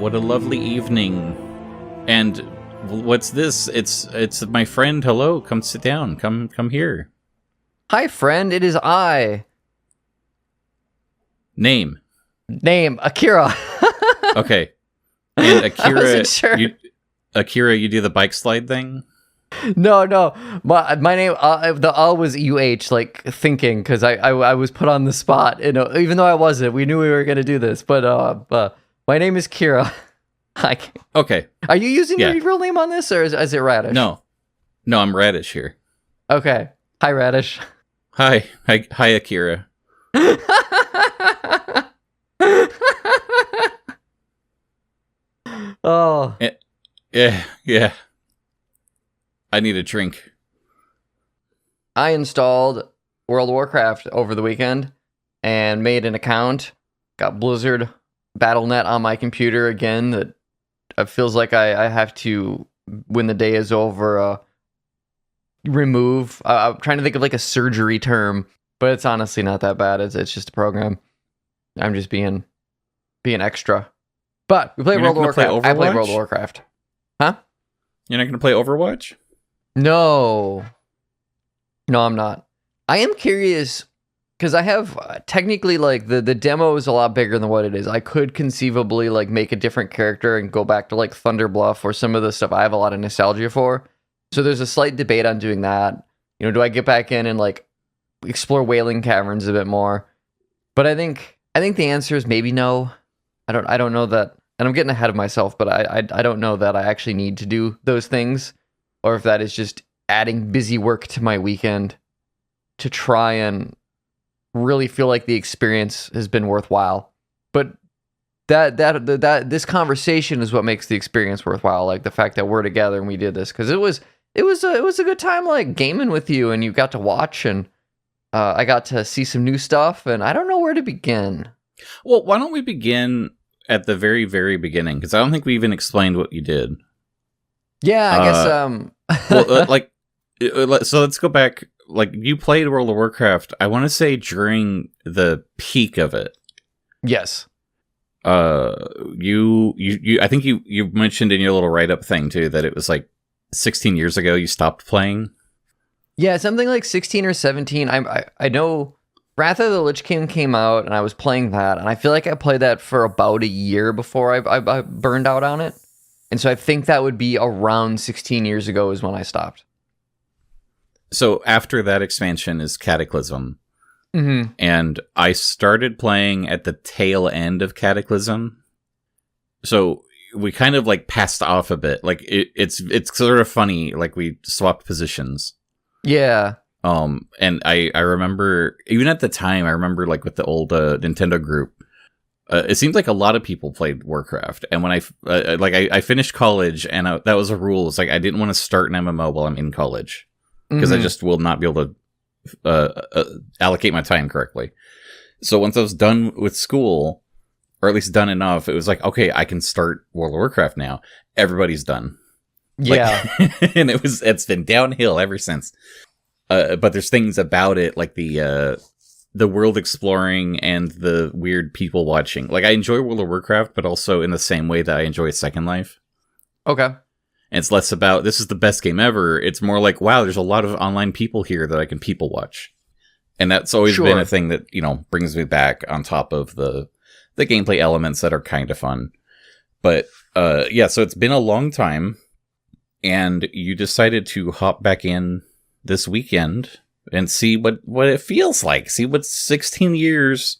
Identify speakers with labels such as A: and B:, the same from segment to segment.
A: what a lovely evening. And what's this? It's my friend. Hello, come sit down. Come here.
B: Hi, friend. It is I.
A: Name,
B: Akira.
A: okay. And Akira,
B: I wasn't sure.
A: you do the bike slide thing?
B: No. My name, the was UH, like thinking, because I was put on the spot. You know, even though I wasn't, we knew we were going to do this. But my name is Kira.
A: Okay.
B: Are you using your real name on this, or is it Radish?
A: No, I'm Radish here.
B: Okay. Hi, Radish.
A: Hi, Akira.
B: Oh.
A: Yeah. I need a drink.
B: I installed World of Warcraft over the weekend and made an account. Got Blizzard Battle.net on my computer again. That it feels like I have to, when the day is over, remove. I'm trying to think of like a surgery term, but it's honestly not that bad. It's just a program. I'm just being extra. But we play World of Warcraft. I play World of Warcraft. Huh?
A: You're not going to play Overwatch?
B: No, I'm not. I am curious because I have technically like the demo is a lot bigger than what it is. I could conceivably like make a different character and go back to like Thunderbluff or some of the stuff I have a lot of nostalgia for. So there's a slight debate on doing that. You know, do I get back in and like explore Wailing Caverns a bit more? But I think the answer is maybe no. I don't know that, and I'm getting ahead of myself, but I don't know that I actually need to do those things, or if that is just adding busy work to my weekend to try and really feel like the experience has been worthwhile. But that this conversation is what makes the experience worthwhile. Like the fact that we're together and we did this, because it was a good time, like gaming with you, and you got to watch, and I got to see some new stuff, and I don't know where to begin.
A: Well, why don't we begin at the very, very beginning? Because I don't think we even explained what you did.
B: Yeah, I guess.
A: Well, so let's go back. Like, you played World of Warcraft, I want to say during the peak of it.
B: Yes.
A: You I think you mentioned in your little write-up thing too that it was like 16 years ago you stopped playing.
B: Yeah, something like 16 or 17. I know Wrath of the Lich King came out, and I was playing that, and I feel like I played that for about a year before I burned out on it. And so I think that would be around 16 years ago is when I stopped.
A: So after that expansion is Cataclysm.
B: Mm-hmm.
A: And I started playing at the tail end of Cataclysm. So we kind of like passed off a bit. Like it's sort of funny, like we swapped positions.
B: Yeah.
A: And I remember, even at the time, I remember like with the old Nintendo group, it seemed like a lot of people played Warcraft. And when I finished college, and that was a rule. It's like I didn't want to start an MMO while I'm in college, because I just will not be able to allocate my time correctly. So once I was done with school, or at least done enough, it was like, okay, I can start World of Warcraft now. Everybody's done.
B: Yeah.
A: Like, and it's been downhill ever since. But there's things about it, like the world exploring and the weird people watching. Like, I enjoy World of Warcraft, but also in the same way that I enjoy Second Life.
B: Okay.
A: And it's less about, this is the best game ever. It's more like, wow, there's a lot of online people here that I can people watch. And that's always been a thing that, you know, brings me back on top of the gameplay elements that are kind of fun. But, yeah, so it's been a long time, and you decided to hop back in this weekend and see what it feels like. See what 16 years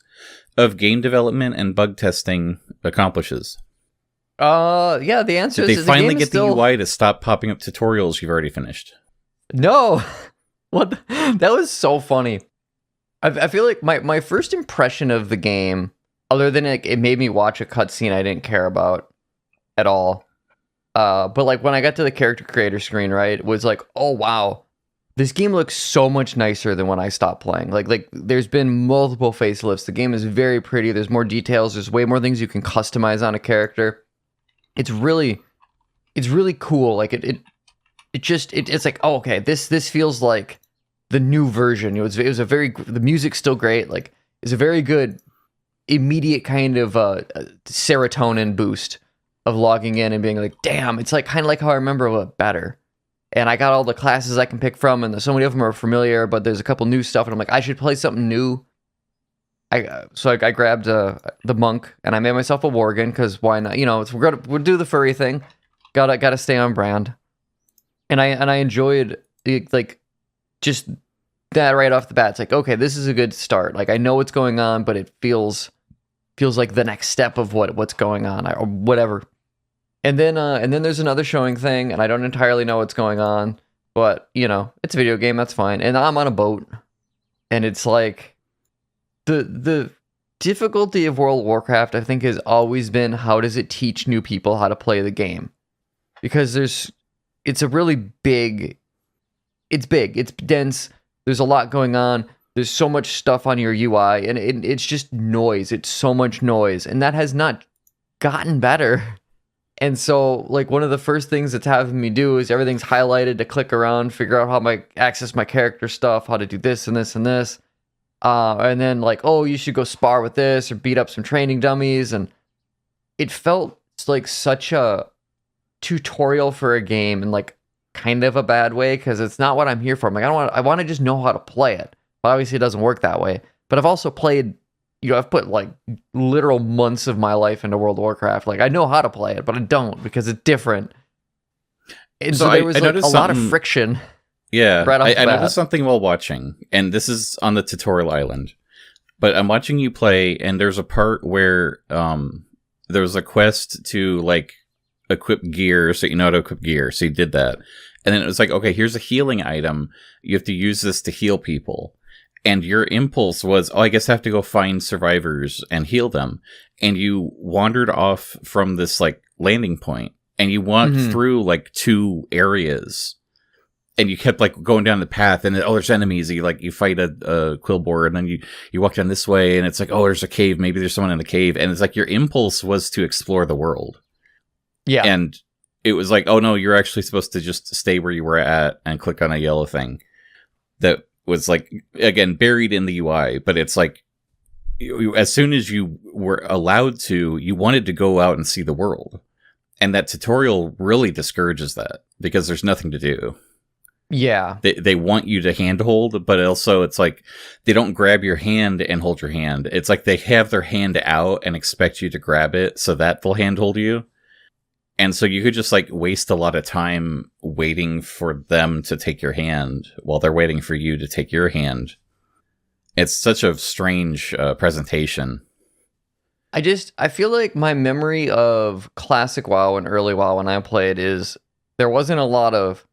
A: of game development and bug testing accomplishes.
B: Yeah, the answer is...
A: Did they finally get the UI to stop popping up tutorials you've already finished?
B: No. What? That was so funny. I feel like my first impression of the game, other than it made me watch a cutscene I didn't care about at all. But like when I got to the character creator screen, right, it was like, oh wow, this game looks so much nicer than when I stopped playing. Like there's been multiple facelifts. The game is very pretty. There's more details. There's way more things you can customize on a character. It's really cool. Like it's like, oh, okay, this feels like the new version. It was the music's still great. Like it's a very good immediate kind of serotonin boost logging in and being like, damn, it's like kind of like how I remember it better. And I got all the classes I can pick from, and so many of them are familiar, but there's a couple new stuff, and I'm like, I should play something new. So I grabbed the monk, and I made myself a worgen, because why not? You know, we'll do the furry thing. Gotta stay on brand. And I enjoyed like just that right off the bat. It's like, okay, this is a good start. Like, I know what's going on, but it feels like the next step of what's going on or whatever. And then there's another showing thing, and I don't entirely know what's going on, but you know, it's a video game, that's fine. And I'm on a boat, and it's like the difficulty of World of Warcraft, I think, has always been how does it teach new people how to play the game? Because it's big, it's dense, there's a lot going on, there's so much stuff on your UI, and it's just noise, it's so much noise, and that has not gotten better. And so, like, one of the first things it's having me do is everything's highlighted to click around, figure out how to access my character stuff, how to do this and this and this. And then, like, oh, you should go spar with this or beat up some training dummies. And it felt like such a tutorial for a game in, like, kind of a bad way, because it's not what I'm here for. I'm like, I want to just know how to play it. But obviously, it doesn't work that way. But I've also played... You know, I've put like literal months of my life into World of Warcraft. Like, I know how to play it, but I don't because it's different. And so there was like a lot of friction.
A: Yeah, right off the bat. I noticed something while watching, and this is on the tutorial island. But I'm watching you play, and there's a part where there's a quest to like equip gear, so you know how to equip gear. So you did that, and then it was like, okay, here's a healing item. You have to use this to heal people. And your impulse was, oh, I guess I have to go find survivors and heal them. And you wandered off from this like landing point, and you walked through like 2 areas, and you kept like going down the path, and oh, there's enemies. You fight a quill boar, and then you walk down this way, and it's like, oh, there's a cave. Maybe there's someone in the cave. And it's like your impulse was to explore the world. Yeah. And it was like, oh no, you're actually supposed to just stay where you were at and click on a yellow thing. That was like, again, buried in the UI, but it's like, as soon as you were allowed to, you wanted to go out and see the world. And that tutorial really discourages that, because there's nothing to do. Yeah. They want you to handhold, but also it's like, they don't grab your hand and hold your hand. It's like they have their hand out and expect you to grab it so that they'll handhold you. And so you could just like waste a lot of time waiting for them to take your hand while they're waiting for you to take your hand. It's such a strange presentation. I feel like my memory of classic WoW and early WoW when I played is there wasn't a lot of...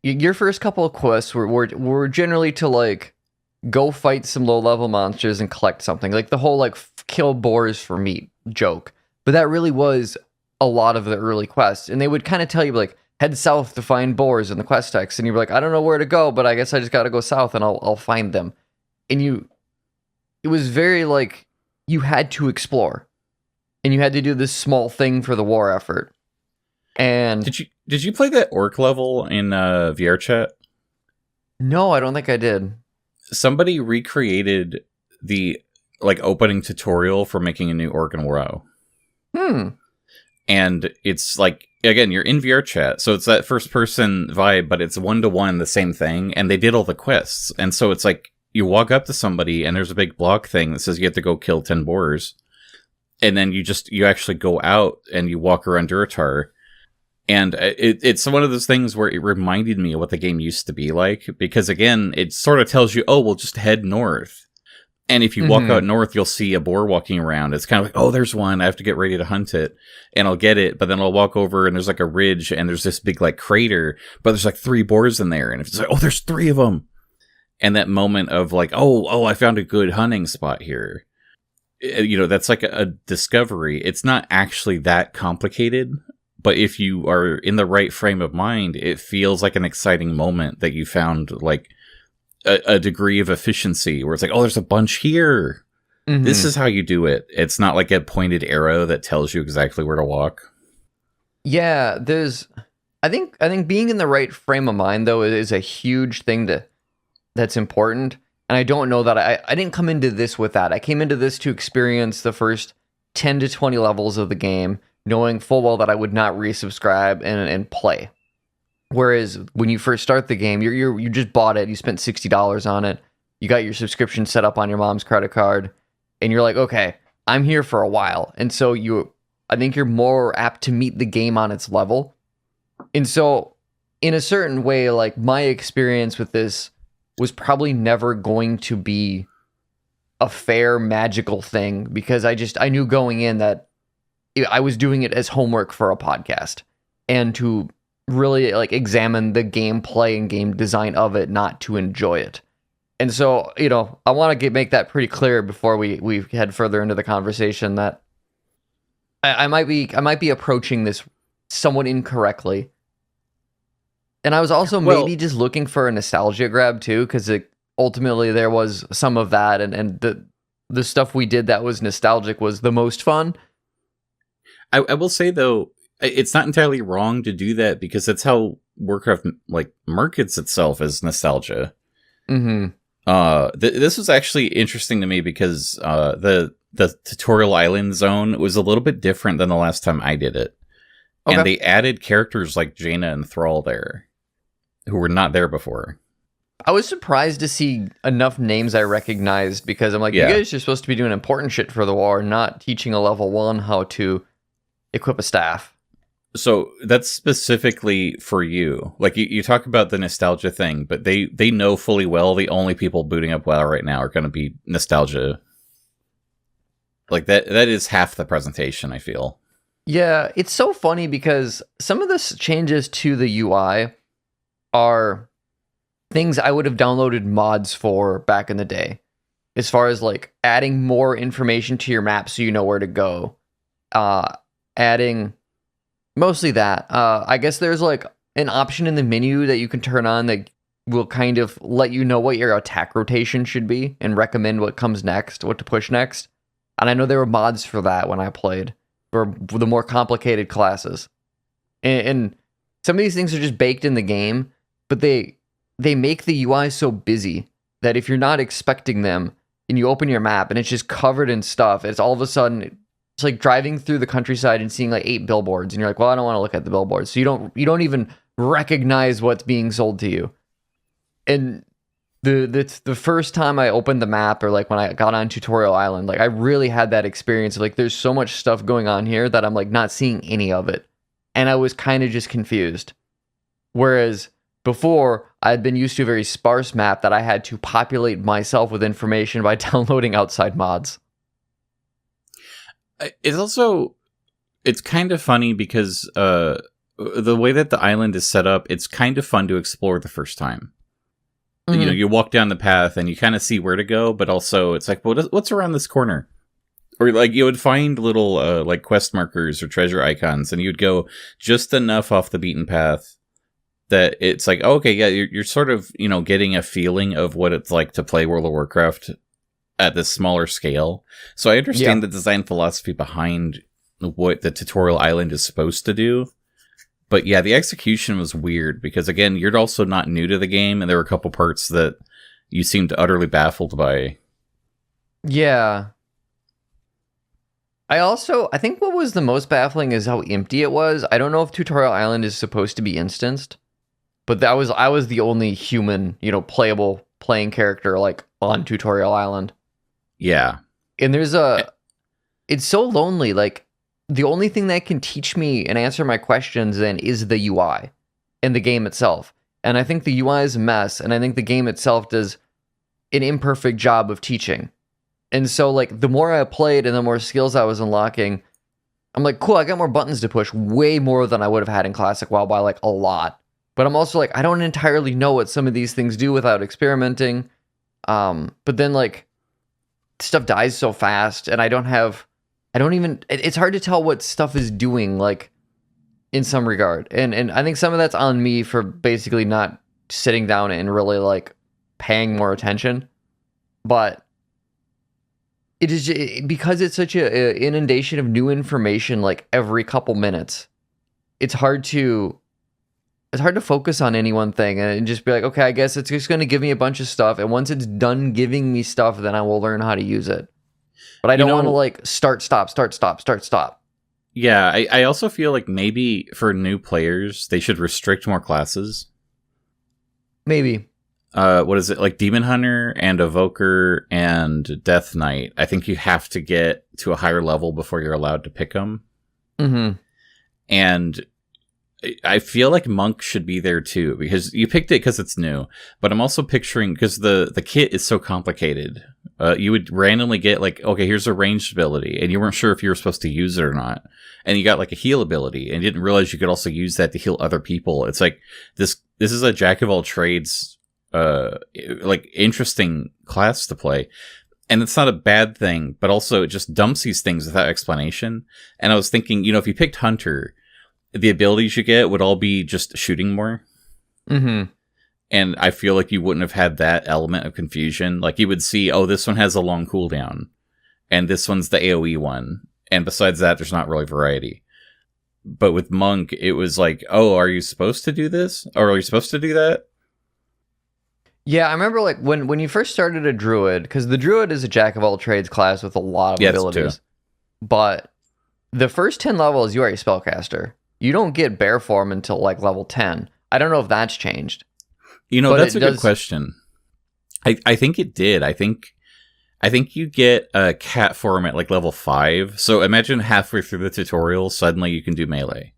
A: Your first couple of quests were generally to like go fight some low level monsters and collect something. Like the whole like kill boars for meat joke. But that really was a lot of the early quests, and they would kind of tell you like head south to find boars in the quest text, and you're like, I don't know where to go, but I guess I just got to go south and I'll find them. And it was very like you had to explore, and you had to do this small thing for the war effort. And did you play that orc level in VR chat?
B: No, I don't think I did.
A: Somebody recreated the like opening tutorial for making a new orc in WoW. And it's like, again, you're in VR chat, so it's that first person vibe, but it's 1-to-1 the same thing, and they did all the quests. And so it's like, you walk up to somebody, and there's a big block thing that says you have to go kill 10 boars. And then you actually go out, and you walk around Durotar. And it's one of those things where it reminded me of what the game used to be like, because again, it sort of tells you, oh, well, just head north. And if you walk out north, you'll see a boar walking around. It's kind of like, oh, there's one. I have to get ready to hunt it. And I'll get it, but then I'll walk over and there's like a ridge and there's this big like crater, but there's like 3 boars in there. And if it's like, oh, there's 3 of them. And that moment of like, oh, I found a good hunting spot here. You know, that's like a discovery. It's not actually that complicated, but if you are in the right frame of mind, it feels like an exciting moment that you found like a degree of efficiency where it's like, oh, there's a bunch here. This is how you do it. It's not like a pointed arrow that tells you exactly where to walk.
B: Yeah, I think being in the right frame of mind though is a huge thing that's important. And I don't know that I didn't come into this with that. I came into this to experience the first 10 to 20 levels of the game, knowing full well that I would not resubscribe and play. Whereas when you first start the game, you just bought it, you spent $60 on it, you got your subscription set up on your mom's credit card, and you're like, okay, I'm here for a while. And so I think you're more apt to meet the game on its level. And so in a certain way, like my experience with this was probably never going to be a fair magical thing, because I knew going in that I was doing it as homework for a podcast and to really like examine the gameplay and game design of it, not to enjoy it. And so, I want to make that pretty clear before we head further into the conversation that I might be approaching this somewhat incorrectly. And I was also maybe just looking for a nostalgia grab too, because ultimately there was some of that, and the stuff we did that was nostalgic was the most fun.
A: I will say though, it's not entirely wrong to do that, because that's how Warcraft like markets itself as nostalgia.
B: Mm-hmm.
A: This was actually interesting to me because the tutorial island zone was a little bit different than the last time I did it. Okay. And they added characters like Jaina and Thrall there, who were not there before.
B: I was surprised to see enough names I recognized, because I'm like, you guys are supposed to be doing important shit for the war, not teaching a level 1 how to equip a staff.
A: So that's specifically for you. Like you talk about the nostalgia thing, but they know fully well the only people booting up WoW right now are going to be nostalgia. Like that is half the presentation, I feel.
B: Yeah, it's so funny because some of the changes to the UI are things I would have downloaded mods for back in the day. As far as like adding more information to your map so you know where to go. Adding mostly that. I guess there's like an option in the menu that you can turn on that will kind of let you know what your attack rotation should be and recommend what comes next, what to push next. And I know there were mods for that when I played, for the more complicated classes. And some of these things are just baked in the game, but they make the UI so busy that if you're not expecting them and you open your map and it's just covered in stuff, it's all of a sudden, it's like driving through the countryside and seeing like 8 billboards, and you're like, well, I don't want to look at the billboards. So you don't even recognize what's being sold to you. And the first time I opened the map, or like when I got on Tutorial Island, like I really had that experience of like, there's so much stuff going on here that I'm like not seeing any of it. And I was kind of just confused. Whereas before, I'd been used to a very sparse map that I had to populate myself with information by downloading outside mods.
A: It's kind of funny because the way that the island is set up, it's kind of fun to explore the first time. Mm-hmm. You walk down the path and you kind of see where to go, but also it's like, well, what's around this corner? Or like you would find little like quest markers or treasure icons, and you'd go just enough off the beaten path that it's like, okay, yeah, you're sort of, getting a feeling of what it's like to play World of Warcraft at this smaller scale. So I understand the design philosophy behind what the tutorial island is supposed to do. But yeah, the execution was weird because, again, you're also not new to the game, and there were a couple parts that you seemed utterly baffled by.
B: Yeah. I think what was the most baffling is how empty it was. I don't know if Tutorial Island is supposed to be instanced, but I was the only human, playable playing character like on Tutorial Island.
A: Yeah.
B: And it's so lonely. Like, the only thing that can teach me and answer my questions then is the UI and the game itself. And I think the UI is a mess, and I think the game itself does an imperfect job of teaching. And so, like, the more I played and the more skills I was unlocking, I'm like, cool, I got more buttons to push, way more than I would have had in Classic WoW by, like, a lot. But I'm also like, I don't entirely know what some of these things do without experimenting. But then, like, stuff dies so fast, and it's hard to tell what stuff is doing, like, in some regard. And I think some of that's on me for basically not sitting down and really, like, paying more attention. But it is because it's such an inundation of new information, like, every couple minutes. It's hard to focus on any one thing and just be like, okay, I guess it's just going to give me a bunch of stuff. And once it's done giving me stuff, then I will learn how to use it. But I don't want to like start, stop.
A: Yeah, I also feel like maybe for new players, they should restrict more classes.
B: Maybe.
A: What is it? Like Demon Hunter and Evoker and Death Knight. I think you have to get to a higher level before you're allowed to pick them.
B: Mm-hmm.
A: And I feel like Monk should be there too, because you picked it because it's new. But I'm also picturing, because the kit is so complicated, you would randomly get like, okay, here's a ranged ability, and you weren't sure if you were supposed to use it or not. And you got like a heal ability, and you didn't realize you could also use that to heal other people. It's like this is a jack of all trades, like interesting class to play. And it's not a bad thing, but also it just dumps these things without explanation. And I was thinking, if you picked Hunter, the abilities you get would all be just shooting more.
B: Mm-hmm.
A: And I feel like you wouldn't have had that element of confusion. Like you would see, oh, this one has a long cooldown, and this one's the AoE one. And besides that, there's not really variety. But with Monk, it was like, oh, are you supposed to do this? Or are you supposed to do that?
B: Yeah, I remember like when you first started a druid, because the druid is a jack of all trades class with a lot of abilities. But the first 10 levels, you are a spellcaster. You don't get bear form until like level 10. I don't know if that's changed.
A: That's a good question. I think it did. I think you get a cat form at like level 5. So imagine halfway through the tutorial, suddenly you can do melee.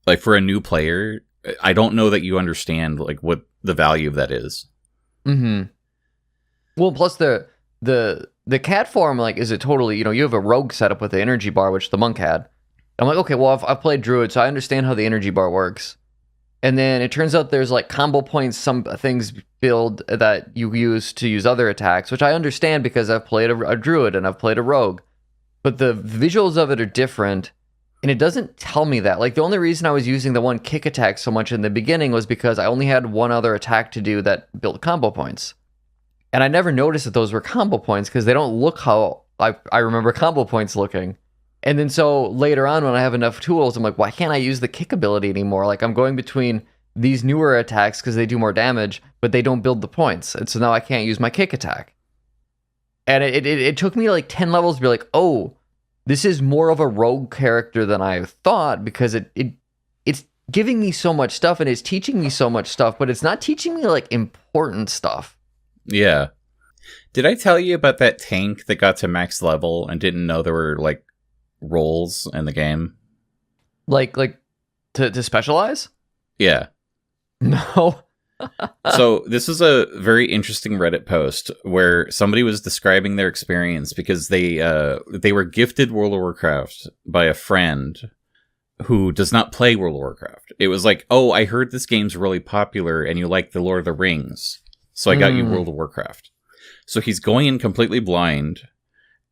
A: Like for a new player, I don't know that you understand like what the value of that is.
B: Mm-hmm. Well, plus the cat form, like, is it totally, you have a rogue setup with the energy bar, which the monk had. I'm like, okay, well, I've played druid, so I understand how the energy bar works. And then it turns out there's like combo points, some things build that you use other attacks, which I understand because I've played a druid and I've played a rogue. But the visuals of it are different, and it doesn't tell me that. Like, the only reason I was using the one kick attack so much in the beginning was because I only had one other attack to do that built combo points. And I never noticed that those were combo points because they don't look how I remember combo points looking. And then so later on, when I have enough tools, I'm like, why can't I use the kick ability anymore? Like, I'm going between these newer attacks because they do more damage, but they don't build the points. And so now I can't use my kick attack. And it took me like 10 levels to be like, oh, this is more of a rogue character than I thought, because it's giving me so much stuff and it's teaching me so much stuff, but it's not teaching me like important stuff.
A: Yeah. Did I tell you about that tank that got to max level and didn't know there were like roles in the game?
B: Like to specialize?
A: Yeah.
B: No.
A: So this is a very interesting Reddit post where somebody was describing their experience because they were gifted World of Warcraft by a friend who does not play World of Warcraft. It was like, oh, I heard this game's really popular and you like the Lord of the Rings, so I got you World of Warcraft. So he's going in completely blind,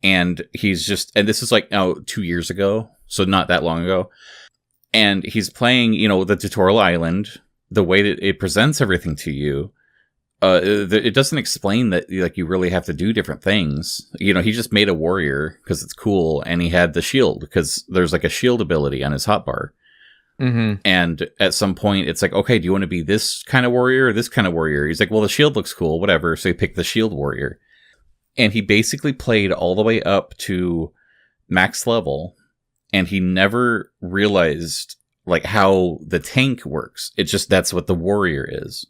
A: and he's just, and this is like 2 years ago, so not that long ago, and he's playing, the tutorial island. The way that it presents everything to you, it doesn't explain that like you really have to do different things. He just made a warrior because it's cool, and he had the shield because there's like a shield ability on his hotbar.
B: Mm-hmm.
A: And at some point, it's like, okay, do you want to be this kind of warrior or this kind of warrior? He's like, well, the shield looks cool, whatever. So he picked the shield warrior, and he basically played all the way up to max level, and he never realized like how the tank works. It's just, that's what the warrior is.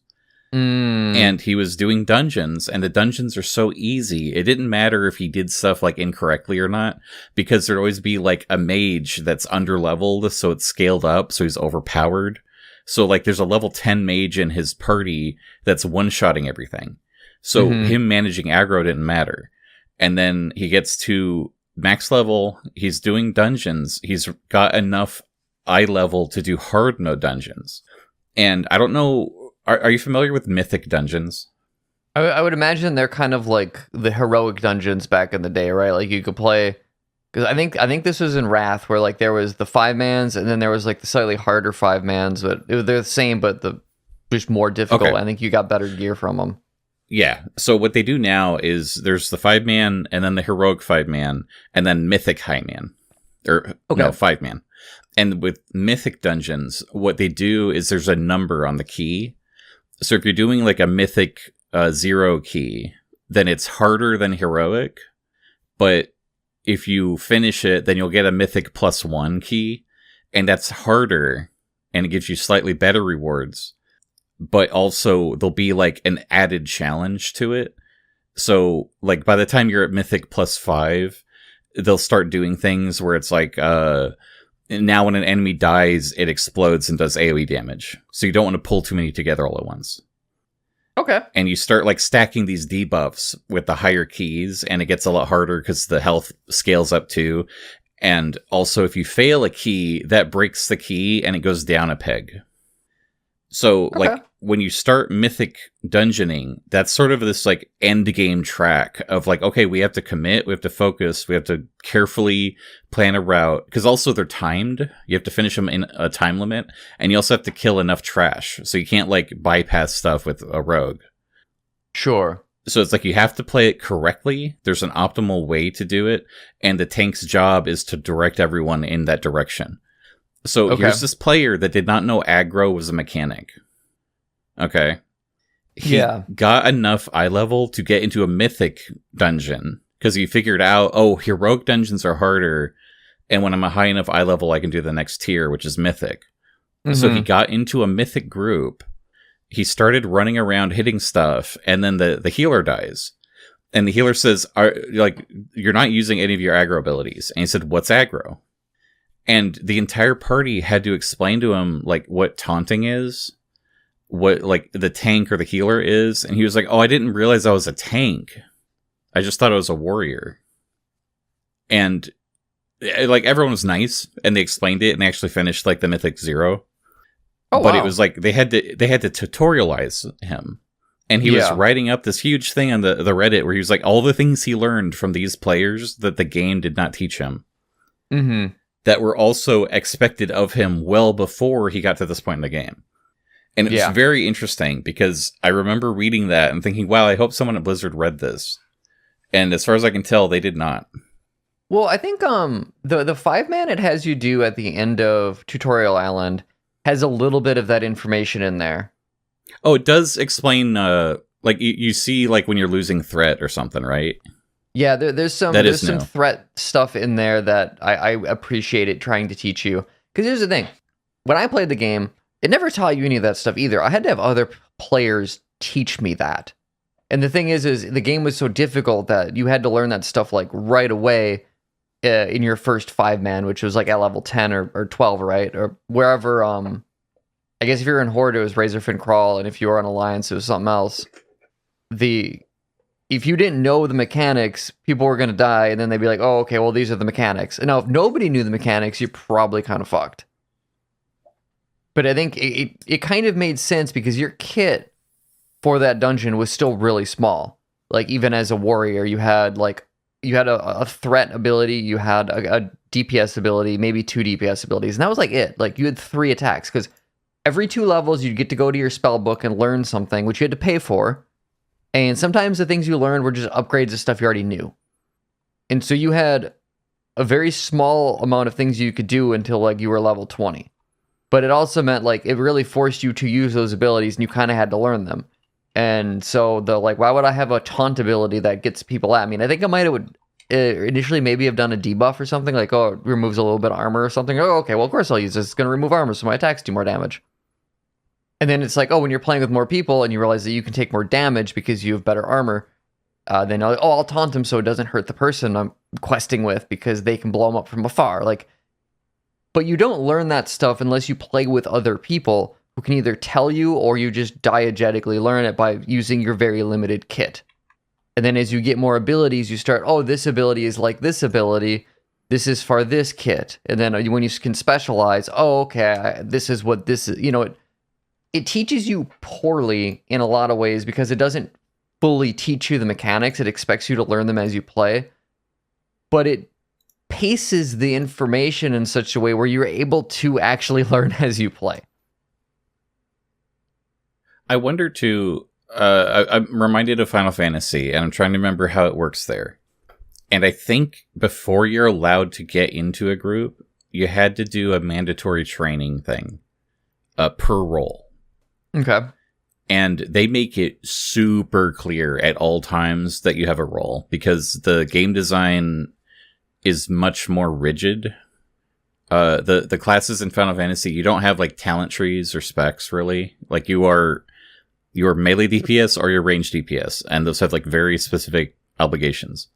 A: And he was doing dungeons, and the dungeons are so easy. It didn't matter if he did stuff like incorrectly or not, because there'd always be like a mage that's under leveled, so it's scaled up, so he's overpowered. So like there's a level 10 mage in his party that's one-shotting everything. So him managing aggro didn't matter. And then he gets to max level, he's doing dungeons, he's got enough eye level to do hard mode dungeons. And I don't know, are you familiar with mythic dungeons?
B: I would imagine they're kind of like the heroic dungeons back in the day, right? Like you could play, because I think this was in Wrath, where like there was the 5-mans and then there was like the slightly harder 5-mans, but they're the same, but just more difficult. Okay. I think you got better gear from them.
A: Yeah. So what they do now is there's the 5-man and then the heroic 5-man and then mythic high-man. Or no, 5-man. And with mythic dungeons, what they do is there's a number on the key. So if you're doing like a mythic 0 key, then it's harder than heroic, but if you finish it, then you'll get a mythic +1 key, and that's harder, and it gives you slightly better rewards. But also, there'll be like an added challenge to it. So, like, by the time you're at mythic +5, they'll start doing things where it's like, now when an enemy dies, it explodes and does AoE damage. So you don't want to pull too many together all at once.
B: Okay.
A: And you start like stacking these debuffs with the higher keys, and it gets a lot harder because the health scales up too. And also, if you fail a key, that breaks the key and it goes down a peg. So, like, when you start mythic dungeoning, that's sort of this, like, end game track of, like, okay, we have to commit, we have to focus, we have to carefully plan a route. Because also they're timed. You have to finish them in a time limit. And you also have to kill enough trash. So you can't, like, bypass stuff with a rogue.
B: Sure.
A: So it's like you have to play it correctly. There's an optimal way to do it. And the tank's job is to direct everyone in that direction. So here's this player that did not know aggro was a mechanic. Okay. He got enough eye level to get into a mythic dungeon because he figured out, oh, heroic dungeons are harder. And when I'm a high enough eye level, I can do the next tier, which is mythic. Mm-hmm. So he got into a mythic group. He started running around hitting stuff. And then the healer dies. And the healer says, you're not using any of your aggro abilities. And he said, what's aggro? And the entire party had to explain to him, like, what taunting is, what, like, the tank or the healer is. And he was like, oh, I didn't realize I was a tank. I just thought I was a warrior. And, like, everyone was nice, and they explained it, and they actually finished, like, the Mythic 0. Oh, but wow. It was like, they had to tutorialize him. And he was writing up this huge thing on the Reddit where he was like, all the things he learned from these players that the game did not teach him.
B: Mm-hmm.
A: That were also expected of him well before he got to this point in the game. And it was very interesting because I remember reading that and thinking, wow, I hope someone at Blizzard read this. And as far as I can tell, they did not.
B: Well, I think the 5-man it has you do at the end of Tutorial Island has a little bit of that information in there.
A: Oh, it does explain, like, you see, like, when you're losing threat or something, right?
B: Yeah, there's some threat stuff in there that I appreciate it trying to teach you. Because here's the thing. When I played the game, it never taught you any of that stuff either. I had to have other players teach me that. And the thing is the game was so difficult that you had to learn that stuff, like, right away in your first 5-man, which was, like, at level 10 or 12, right? Or wherever, I guess if you're in Horde, it was Razorfin Crawl, and if you were on Alliance, it was something else. If you didn't know the mechanics, people were going to die, and then they'd be like, oh, okay, well, these are the mechanics. And now, if nobody knew the mechanics, you're probably kind of fucked. But I think it kind of made sense because your kit for that dungeon was still really small. Like, even as a warrior, you had a threat ability, you had a DPS ability, maybe 2 DPS abilities, and that was like it. Like, you had 3 attacks, because every 2 levels, you'd get to go to your spell book and learn something, which you had to pay for. And sometimes the things you learned were just upgrades of stuff you already knew. And so you had a very small amount of things you could do until, like, you were level 20. But it also meant, like, it really forced you to use those abilities, and you kind of had to learn them. And so why would I have a taunt ability that gets people at me? And I think I might have initially maybe have done a debuff or something, like, oh, it removes a little bit of armor or something. Oh, okay, well, of course I'll use this. It's going to remove armor, so my attacks do more damage. And then it's like, oh, when you're playing with more people and you realize that you can take more damage because you have better armor, then I'll taunt him so it doesn't hurt the person I'm questing with because they can blow him up from afar. Like, but you don't learn that stuff unless you play with other people who can either tell you or you just diegetically learn it by using your very limited kit. And then as you get more abilities, you start, oh, this ability is like this ability. This is for this kit. And then when you can specialize, oh, okay, this is what this is, it teaches you poorly in a lot of ways because it doesn't fully teach you the mechanics. It expects you to learn them as you play. But it paces the information in such a way where you're able to actually learn as you play.
A: I wonder, too, I'm reminded of Final Fantasy, and I'm trying to remember how it works there. And I think before you're allowed to get into a group, you had to do a mandatory training thing per role.
B: Okay.
A: And they make it super clear at all times that you have a role because the game design is much more rigid. The classes in Final Fantasy, you don't have like talent trees or specs really. Like your melee DPS or your range DPS, and those have like very specific obligations.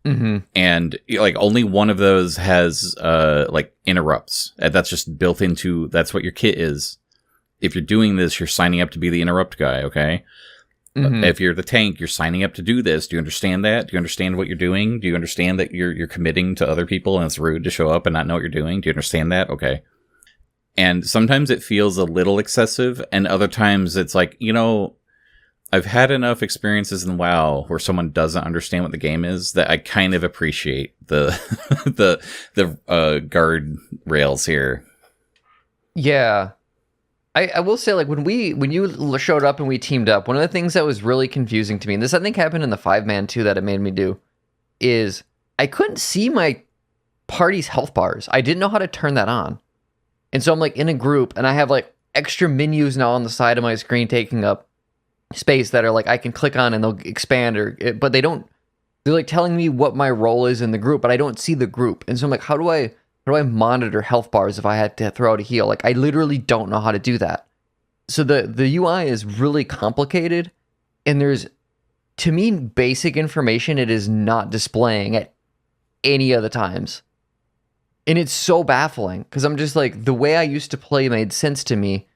B: Mm-hmm.
A: And like only one of those has like interrupts. That's just built into, that's what your kit is. If you're doing this, you're signing up to be the interrupt guy, okay? Mm-hmm. If you're the tank, you're signing up to do this. Do you understand that? Do you understand what you're doing? Do you understand that you're committing to other people and it's rude to show up and not know what you're doing? Do you understand that? Okay. And sometimes it feels a little excessive, and other times it's like, I've had enough experiences in WoW where someone doesn't understand what the game is that I kind of appreciate the guard rails here.
B: Yeah. I will say, like, when you showed up and we teamed up, one of the things that was really confusing to me, and this I think happened in the 5-man too, that it made me do, is I couldn't see my party's health bars. I didn't know how to turn that on. And so I'm like in a group and I have like extra menus now on the side of my screen taking up space that are like I can click on and they'll expand, but they're like telling me what my role is in the group, but I don't see the group. And so I'm like, how do I monitor health bars if I had to throw out a heal? Like, I literally don't know how to do that. So the UI is really complicated, and there's, to me, basic information it is not displaying at any of the times. And it's so baffling, because I'm just like, the way I used to play made sense to me,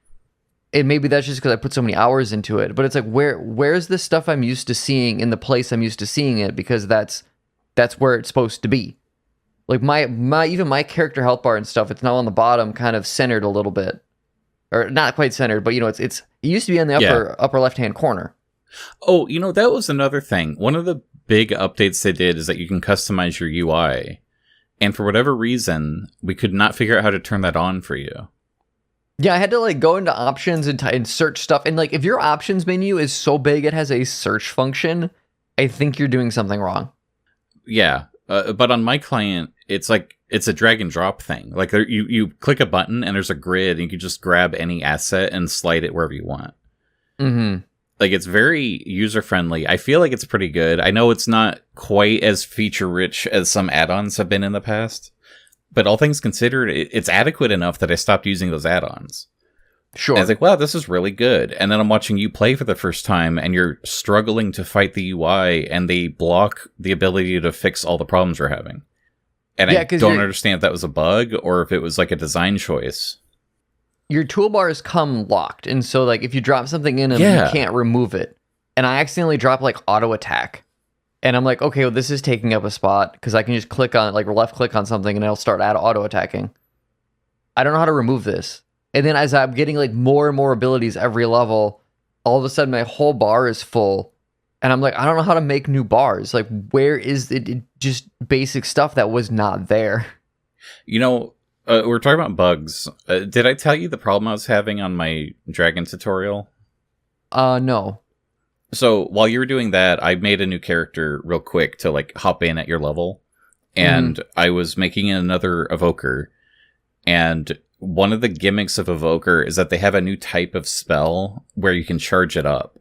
B: and maybe that's just because I put so many hours into it, but it's like, where's the stuff I'm used to seeing in the place I'm used to seeing it, because that's where it's supposed to be. Like even my character health bar and stuff, it's now on the bottom, kind of centered a little bit, or not quite centered, but it used to be in the upper left hand corner.
A: Oh, that was another thing. One of the big updates they did is that you can customize your UI, and for whatever reason, we could not figure out how to turn that on for you.
B: Yeah, I had to like go into options and search stuff, and like if your options menu is so big it has a search function, I think you're doing something wrong.
A: Yeah. But on my client, it's like, it's a drag and drop thing. Like you click a button and there's a grid and you can just grab any asset and slide it wherever you want.
B: Mm-hmm.
A: Like, it's very user friendly. I feel like it's pretty good. I know it's not quite as feature rich as some add-ons have been in the past, but all things considered, it's adequate enough that I stopped using those add-ons.
B: Sure.
A: And I was like, wow, this is really good. And then I'm watching you play for the first time, and you're struggling to fight the UI, and they block the ability to fix all the problems we're having. And I don't understand if that was a bug or if it was like a design choice.
B: Your toolbars come locked, and so like if you drop something in them, you can't remove it. And I accidentally dropped like auto attack, and I'm like, okay, well, this is taking up a spot because I can just click on like left click on something and it'll start auto attacking. I don't know how to remove this. And then as I'm getting like more and more abilities every level, all of a sudden my whole bar is full. And I'm like, I don't know how to make new bars. Like, where is it? Just basic stuff that was not there.
A: We're talking about bugs. Did I tell you the problem I was having on my dragon tutorial?
B: No.
A: So while you were doing that, I made a new character real quick to like hop in at your level. And I was making another evoker. And one of the gimmicks of Evoker is that they have a new type of spell where you can charge it up.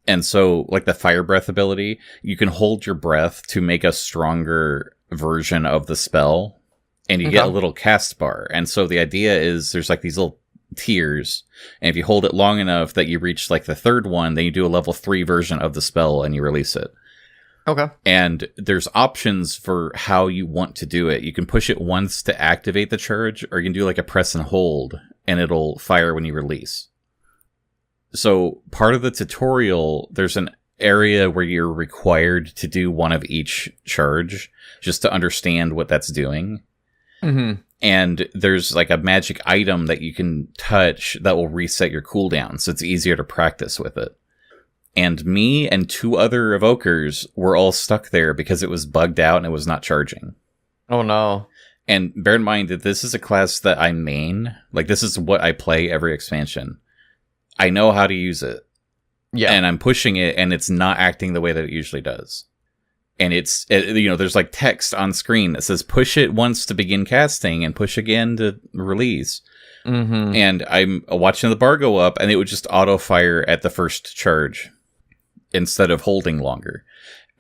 A: And so, like the Fire Breath ability, you can hold your breath to make a stronger version of the spell, and you get a little cast bar. And so the idea is there's like these little tiers, and if you hold it long enough that you reach like the third one, then you do a level 3 version of the spell and you release it.
B: Okay.
A: And there's options for how you want to do it. You can push it once to activate the charge, or you can do like a press and hold, and it'll fire when you release. So part of the tutorial, there's an area where you're required to do one of each charge just to understand what that's doing.
B: Mm-hmm.
A: And there's like a magic item that you can touch that will reset your cooldown, so it's easier to practice with it. And me and 2 other evokers were all stuck there because it was bugged out and it was not charging.
B: Oh no.
A: And bear in mind that this is a class that I main. Like, this is what I play every expansion. I know how to use it.
B: Yeah.
A: And I'm pushing it, and it's not acting the way that it usually does. And there's like text on screen that says push it once to begin casting and push again to release.
B: Mm-hmm.
A: And I'm watching the bar go up, and it would just auto fire at the first charge instead of holding longer.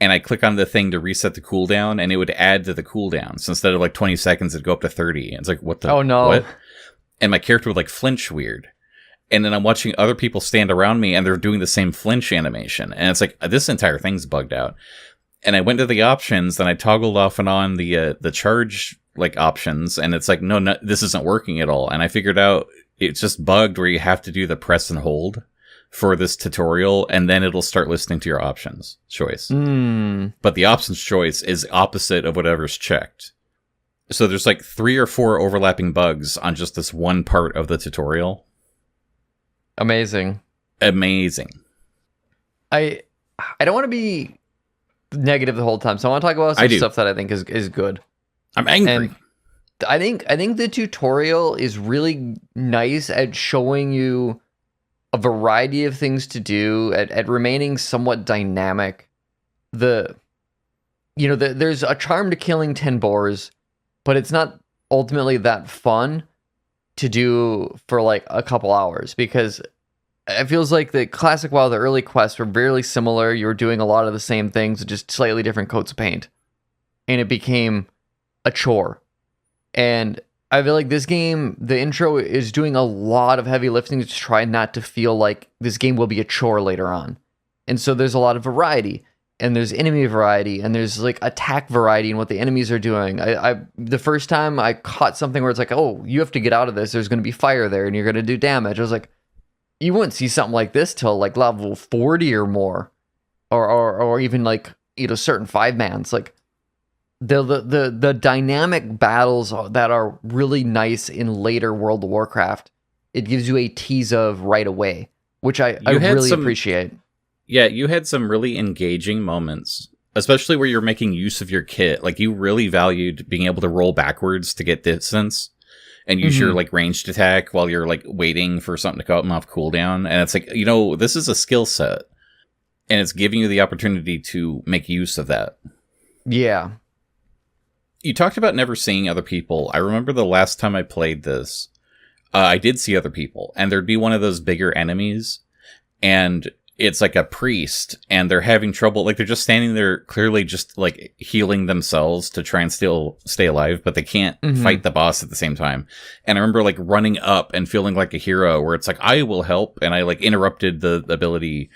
A: and I click on the thing to reset the cooldown, and it would add to the cooldown. So instead of like 20 seconds, it'd go up to 30. And it's like, what the?
B: Oh no!
A: What? And my character would like flinch weird. And then I'm watching other people stand around me, and they're doing the same flinch animation. And it's like, this entire thing's bugged out. And I went to the options, and I toggled off and on the charge like options, and it's like, no, this isn't working at all. And I figured out it's just bugged where you have to do the press and hold for this tutorial, and then it'll start listening to your options choice. But the options choice is opposite of whatever's checked. So there's like 3 or 4 overlapping bugs on just this one part of the tutorial.
B: Amazing.
A: I
B: don't want to be negative the whole time, so I want to talk about some stuff that I think is good.
A: I'm angry.
B: And I think the tutorial is really nice at showing you a variety of things to do, at remaining somewhat dynamic. There's a charm to killing 10 boars, but it's not ultimately that fun to do for like a couple hours, because it feels like the classic WoW, the early quests were very similar. You were doing a lot of the same things, just slightly different coats of paint, and it became a chore. And I feel like this game, the intro is doing a lot of heavy lifting to try not to feel like this game will be a chore later on. And so there's a lot of variety, and there's enemy variety, and there's like attack variety in what the enemies are doing. I the first time I caught something where it's like, oh, you have to get out of this. There's going to be fire there, and you're going to do damage. I was like, you wouldn't see something like this till like level 40 or more, or even like, certain 5-mans. Like the dynamic battles that are really nice in later World of Warcraft. It gives you a tease of right away, which I really appreciate.
A: Yeah, you had some really engaging moments, especially where you're making use of your kit. Like, you really valued being able to roll backwards to get distance and use your like ranged attack while you're like waiting for something to come off cooldown. And it's like, this is a skill set, and it's giving you the opportunity to make use of that.
B: Yeah.
A: You talked about never seeing other people. I remember the last time I played this, I did see other people, and there'd be one of those bigger enemies, and it's like a priest, and they're having trouble. Like, they're just standing there, clearly just like healing themselves to try and still stay alive, but they can't fight the boss at the same time. And I remember like running up and feeling like a hero, where it's like, I will help. And I like interrupted the ability,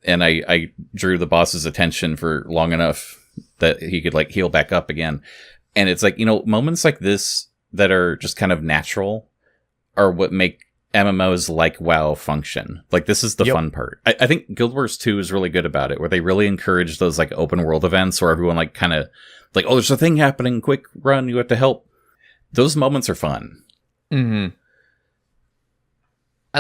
A: and I drew the boss's attention for long enough that he could like heal back up again. And it's like, moments like this that are just kind of natural are what make MMOs like WoW function. Like, this is the fun part. I think Guild Wars 2 is really good about it, where they really encourage those like open world events where everyone like kind of like, oh, there's a thing happening, quick run, you have to help. Those moments are fun.
B: I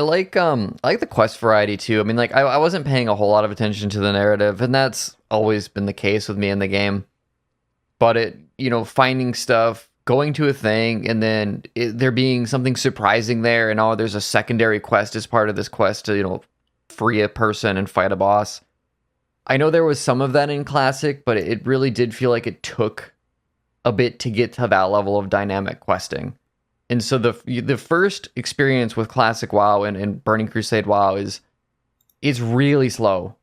B: like the quest variety too. I mean, like, I wasn't paying a whole lot of attention to the narrative, and that's always been the case with me in the game. But finding stuff, going to a thing, and then there being something surprising there, and there's a secondary quest as part of this quest to, free a person and fight a boss. I know there was some of that in Classic, but it really did feel like it took a bit to get to that level of dynamic questing. And so the first experience with Classic WoW and Burning Crusade WoW is really slow.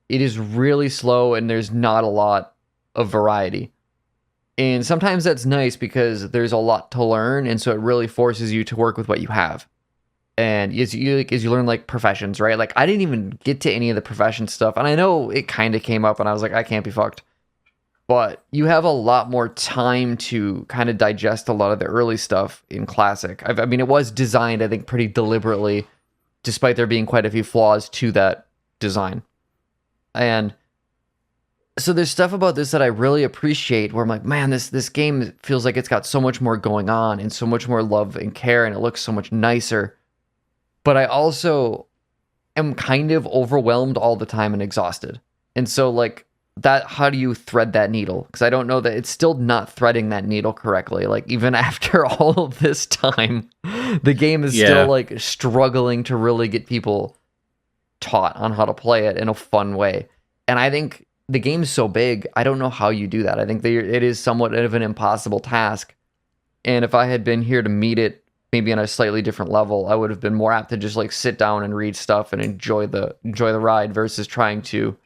B: It is really slow, and there's not a lot of variety. And sometimes that's nice because there's a lot to learn, and so it really forces you to work with what you have. And as you learn like professions, right? Like, I didn't even get to any of the profession stuff, and I know it kind of came up, and I was like, I can't be fucked. But you have a lot more time to kind of digest a lot of the early stuff in Classic. I mean, it was designed, I think, pretty deliberately, despite there being quite a few flaws to that design. And so there's stuff about this that I really appreciate, where I'm like, man, this game feels like it's got so much more going on and so much more love and care, and it looks so much nicer. But I also am kind of overwhelmed all the time and exhausted. And so like that, how do you thread that needle? Because I don't know that it's still not threading that needle correctly. Like, even after all of this time, the game is still like struggling to really get people taught on how to play it in a fun way. And I think the game's so big, I don't know how you do that. I think it is somewhat of an impossible task. And if I had been here to meet it, maybe on a slightly different level, I would have been more apt to just like sit down and read stuff and enjoy the ride, versus trying to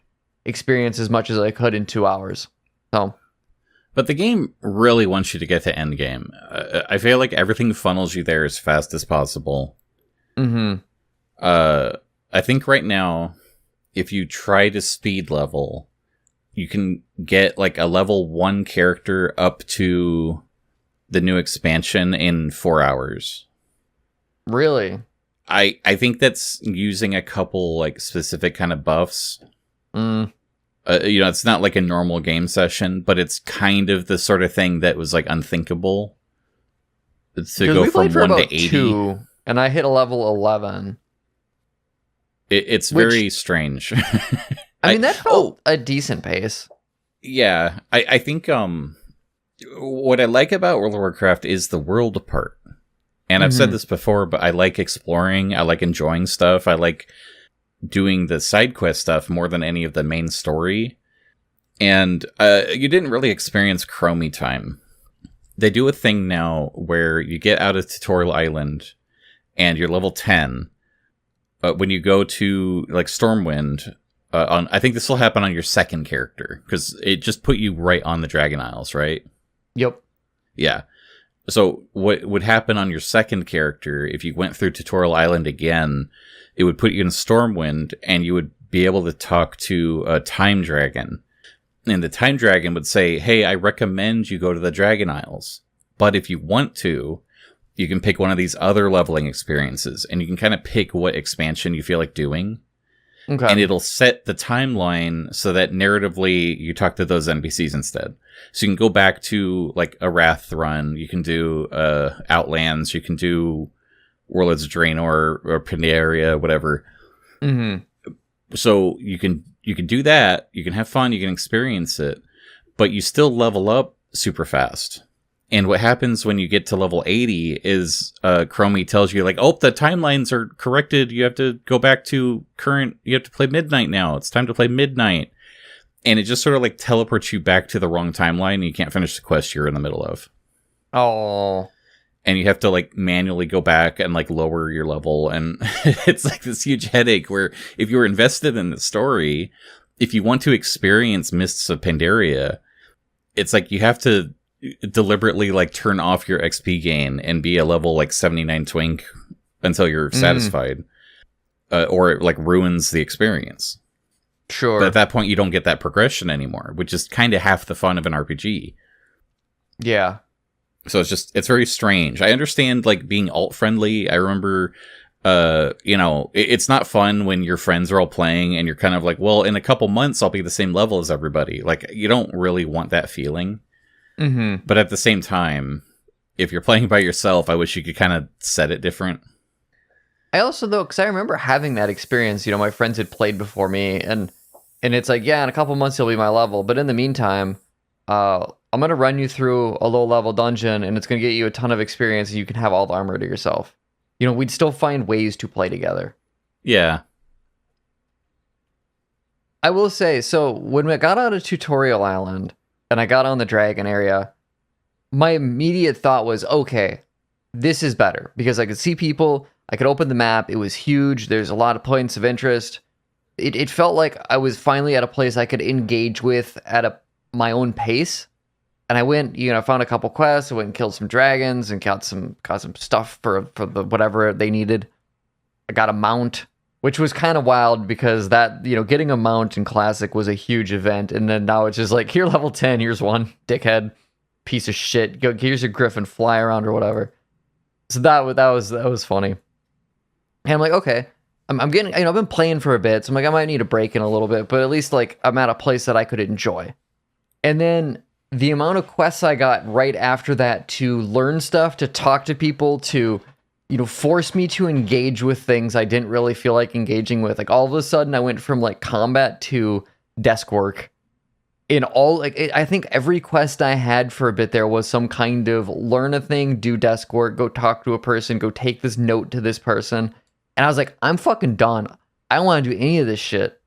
B: experience as much as I could in 2 hours. So,
A: but the game really wants you to get to end game. I feel like everything funnels you there as fast as possible.
B: mm-hmm.
A: I think right now, if you try to speed level, you can get like a level 1 character up to the new expansion in 4 hours.
B: Really?
A: I think that's using a couple like specific kind of buffs. It's not like a normal game session, but it's kind of the sort of thing that was like unthinkable. It's to go from 1 to 80.
B: 2, and I hit a level 11.
A: It's very strange.
B: I mean, that felt a decent pace.
A: Yeah, I think what I like about World of Warcraft is the world part. And I've said this before, but I like exploring. I like enjoying stuff. I like doing the side quest stuff more than any of the main story. And you didn't really experience Chromie time. They do a thing now where you get out of Tutorial Island and you're level 10. When you go to like Stormwind, I think this will happen on your second character because it just put you right on the Dragon Isles, right?
B: Yep.
A: Yeah. So what would happen on your second character if you went through Tutorial Island again, it would put you in Stormwind and you would be able to talk to a Time Dragon. And the Time Dragon would say, hey, I recommend you go to the Dragon Isles. But if you want to, you can pick one of these other leveling experiences and you can kind of pick what expansion you feel like doing. Okay. And it'll set the timeline so that narratively you talk to those NPCs instead. So you can go back to like a Wrath run, you can do Outlands, you can do Warlords of Draenor or Pandaria, whatever. Mm-hmm. So you can do that, you can have fun, you can experience it, but you still level up super fast. And what happens when you get to level 80 is Chromie tells you, like, oh, the timelines are corrected. You have to go back to current. You have to play Midnight now. It's time to play Midnight. And it just sort of like teleports you back to the wrong timeline. And you can't finish the quest you're in the middle of.
B: Oh.
A: And you have to like manually go back and like lower your level. And it's like this huge headache where if you're invested in the story, if you want to experience Mists of Pandaria, it's like you have to deliberately like turn off your XP gain and be a level like 79 twink until you're satisfied, or it like ruins the experience.
B: Sure.
A: But at that point you don't get that progression anymore, which is kind of half the fun of an RPG.
B: Yeah.
A: So it's very strange. I understand like being alt friendly. I remember it's not fun when your friends are all playing and you're kind of like, well, in a couple months I'll be the same level as everybody. Like you don't really want that feeling. Mm-hmm. But at the same time, if you're playing by yourself, I wish you could kind of set it different.
B: I also, though, because I remember having that experience, my friends had played before me, and it's like, yeah, in a couple months you'll be my level, but in the meantime, I'm going to run you through a low-level dungeon, and it's going to get you a ton of experience, and you can have all the armor to yourself. We'd still find ways to play together.
A: Yeah.
B: I will say, so when I got out of Tutorial Island, and I got on the dragon area, my immediate thought was, okay, this is better because I could see people, I could open the map, it was huge, there's a lot of points of interest. It felt like I was finally at a place I could engage with at my own pace. And I went, found a couple quests, I went and killed some dragons and got some stuff for the whatever they needed. I got a mount, which was kind of wild because that, getting a mount in Classic was a huge event. And then now it's just like, here, level 10, here's one, dickhead, piece of shit. Here's a griffin, fly around or whatever. So that was funny. And I'm like, okay, I'm getting, I've been playing for a bit. So I'm like, I might need a break in a little bit, but at least like I'm at a place that I could enjoy. And then the amount of quests I got right after that to learn stuff, to talk to people, to force me to engage with things I didn't really feel like engaging with. Like all of a sudden I went from like combat to desk work. I think every quest I had for a bit there was some kind of learn a thing, do desk work, go talk to a person, go take this note to this person. And I was like, I'm fucking done. I don't want to do any of this shit.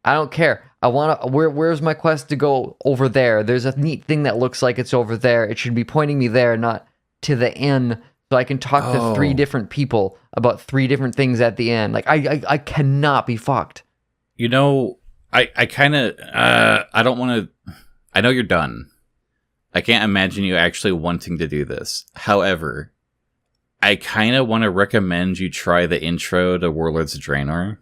B: I don't care. Where's my quest to go over there? There's a neat thing that looks like it's over there. It should be pointing me there, not to the end. So I can talk to 3 different people about 3 different things at the end. Like, I cannot be fucked.
A: I kind of, I don't want to, I know you're done. I can't imagine you actually wanting to do this. However, I kind of want to recommend you try the intro to Warlords of Draenor.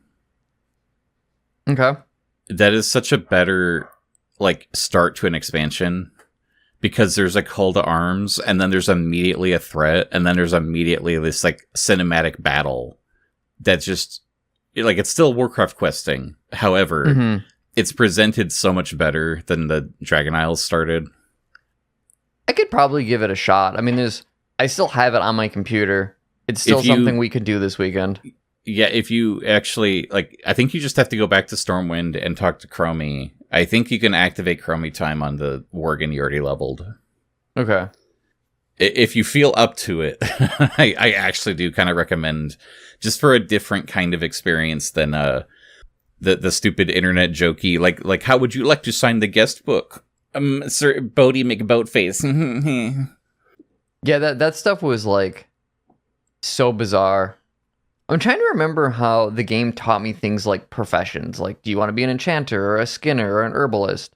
B: Okay.
A: That is such a better, like, start to an expansion. Because there's a call to arms, and then there's immediately a threat, and then there's immediately this, like, cinematic battle. That's just, like, it's still Warcraft questing. However, it's presented so much better than the Dragon Isles started.
B: I could probably give it a shot. I mean, I still have it on my computer. It's still something we could do this weekend.
A: Yeah, if you actually, like, I think you just have to go back to Stormwind and talk to Chromie. I think you can activate Chromie time on the Worgen you already leveled.
B: Okay.
A: If you feel up to it, I actually do kind of recommend, just for a different kind of experience than the stupid internet jokey, like how would you like to sign the guest book? Sir Bodie McBoatface.
B: Yeah, that stuff was like so bizarre. I'm trying to remember how the game taught me things like professions. Like, do you want to be an enchanter or a skinner or an herbalist?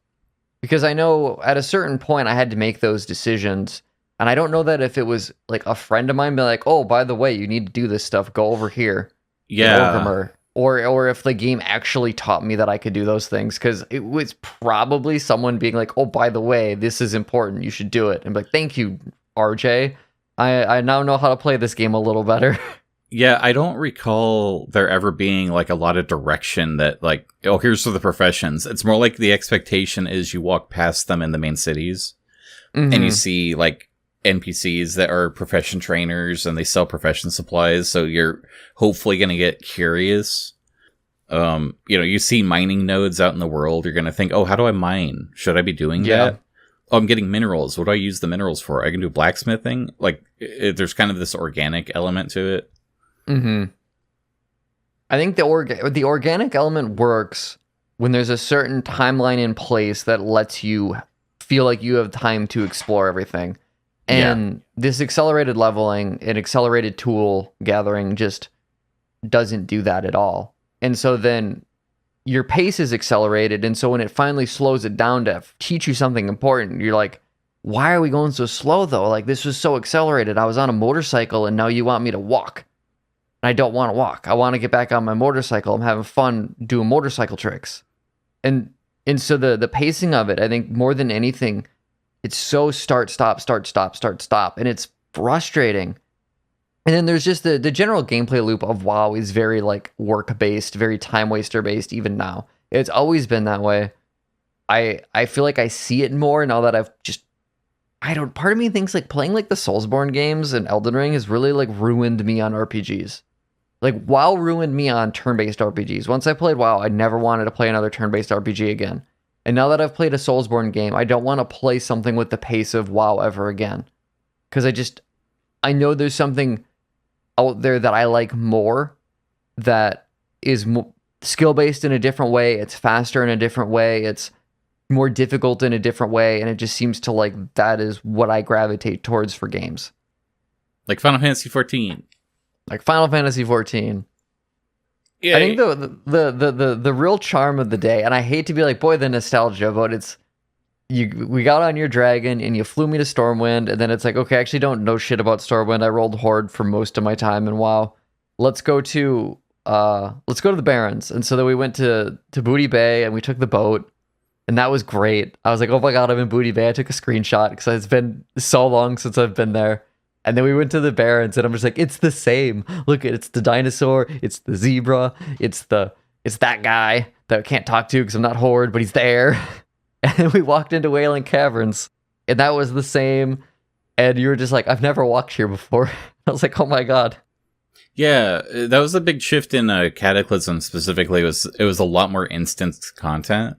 B: Because I know at a certain point I had to make those decisions. And I don't know that if it was like a friend of mine be like, oh, by the way, you need to do this stuff. Go over here.
A: Yeah.
B: Or if the game actually taught me that I could do those things. Because it was probably someone being like, oh, by the way, this is important. You should do it. And be like, thank you, RJ. I now know how to play this game a little better.
A: Yeah, I don't recall there ever being like a lot of direction that like, oh, here's for the professions. It's more like the expectation is you walk past them in the main cities and you see like NPCs that are profession trainers and they sell profession supplies. So you're hopefully going to get curious. You see mining nodes out in the world. You're going to think, oh, how do I mine? Should I be doing that? Oh, I'm getting minerals. What do I use the minerals for? I can do blacksmithing. Like there's kind of this organic element to it.
B: I think the organic element works when there's a certain timeline in place that lets you feel like you have time to explore everything. And this accelerated leveling and accelerated tool gathering just doesn't do that at all. And so then your pace is accelerated. And so when it finally slows it down to teach you something important, you're like, why are we going so slow though? Like this was so accelerated. I was on a motorcycle and now you want me to walk. I don't want to walk. I want to get back on my motorcycle. I'm having fun doing motorcycle tricks. And so the pacing of it, I think more than anything, it's so start, stop. And it's frustrating. And then there's just the general gameplay loop of WoW is very like work-based, very time waster based even now. It's always been that way. I feel like I see it more now that part of me thinks like playing like the Soulsborne games and Elden Ring has really like ruined me on RPGs. Like WoW ruined me on turn-based RPGs. Once I played WoW, I never wanted to play another turn-based RPG again. And now that I've played a Soulsborne game, I don't want to play something with the pace of WoW ever again. Because I know there's something out there that I like more that is skill-based in a different way. It's faster in a different way. It's more difficult in a different way. And it just seems to like that is what I gravitate towards for games.
A: Like Final Fantasy 14.
B: Like Final Fantasy 14.
A: Yeah,
B: I think the real charm of the day, and I hate to be like, boy, the nostalgia, but we got on your dragon and you flew me to Stormwind, and then it's like, okay, I actually don't know shit about Stormwind. I rolled Horde for most of my time, and wow, let's go to the Barrens. And so then we went to Booty Bay and we took the boat, and that was great. I was like, oh my god, I'm in Booty Bay. I took a screenshot because it's been so long since I've been there. And then we went to the Barrens, and I'm just like, it's the same. Look, it's the dinosaur, it's the zebra, it's that guy that I can't talk to because I'm not Horde, but he's there. And then we walked into Wailing Caverns, and that was the same. And you were just like, I've never walked here before. I was like, oh my god.
A: Yeah, that was a big shift in Cataclysm specifically. It was a lot more instant content.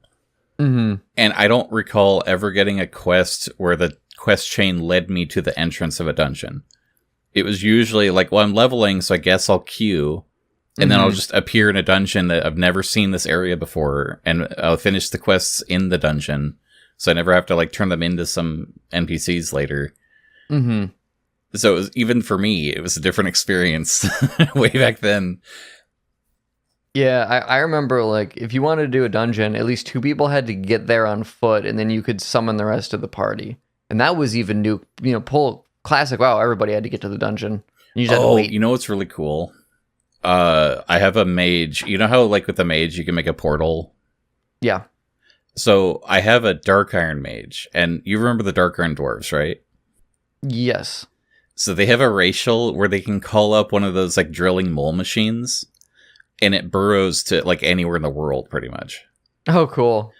A: And I don't recall ever getting a quest where the quest chain led me to the entrance of a dungeon. It was usually like, well, I'm leveling, so I guess I'll queue, and then I'll just appear in a dungeon that I've never seen this area before, and I'll finish the quests in the dungeon, so I never have to like turn them into some NPCs later. So it was, even for me, it was a different experience way back then.
B: Yeah, I remember like if you wanted to do a dungeon, at least two people had to get there on foot, and then you could summon the rest of the party. And that was even new. Pull classic. Wow, everybody had to get to the dungeon. You just had to wait.
A: You know what's really cool? I have a mage. You know how like with the mage you can make a portal?
B: Yeah.
A: So I have a Dark Iron mage, and you remember the Dark Iron dwarves, right?
B: Yes.
A: So they have a racial where they can call up one of those like drilling mole machines, and it burrows to like anywhere in the world, pretty much.
B: Oh, cool.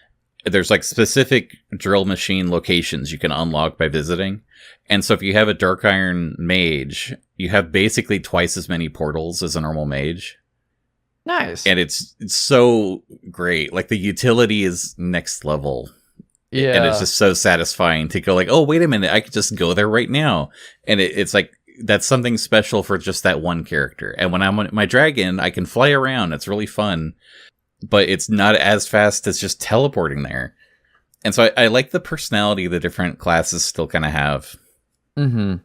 A: There's like specific drill machine locations you can unlock by visiting. And so if you have a Dark Iron mage, you have basically twice as many portals as a normal mage.
B: Nice.
A: And it's so great. Like the utility is next level.
B: Yeah.
A: And it's just so satisfying to go like, oh, wait a minute, I could just go there right now. And it's like, that's something special for just that one character. And when I'm on my dragon, I can fly around. It's really fun. But it's not as fast as just teleporting there. And so I like the personality the different classes still kind of have.
B: Mm-hmm.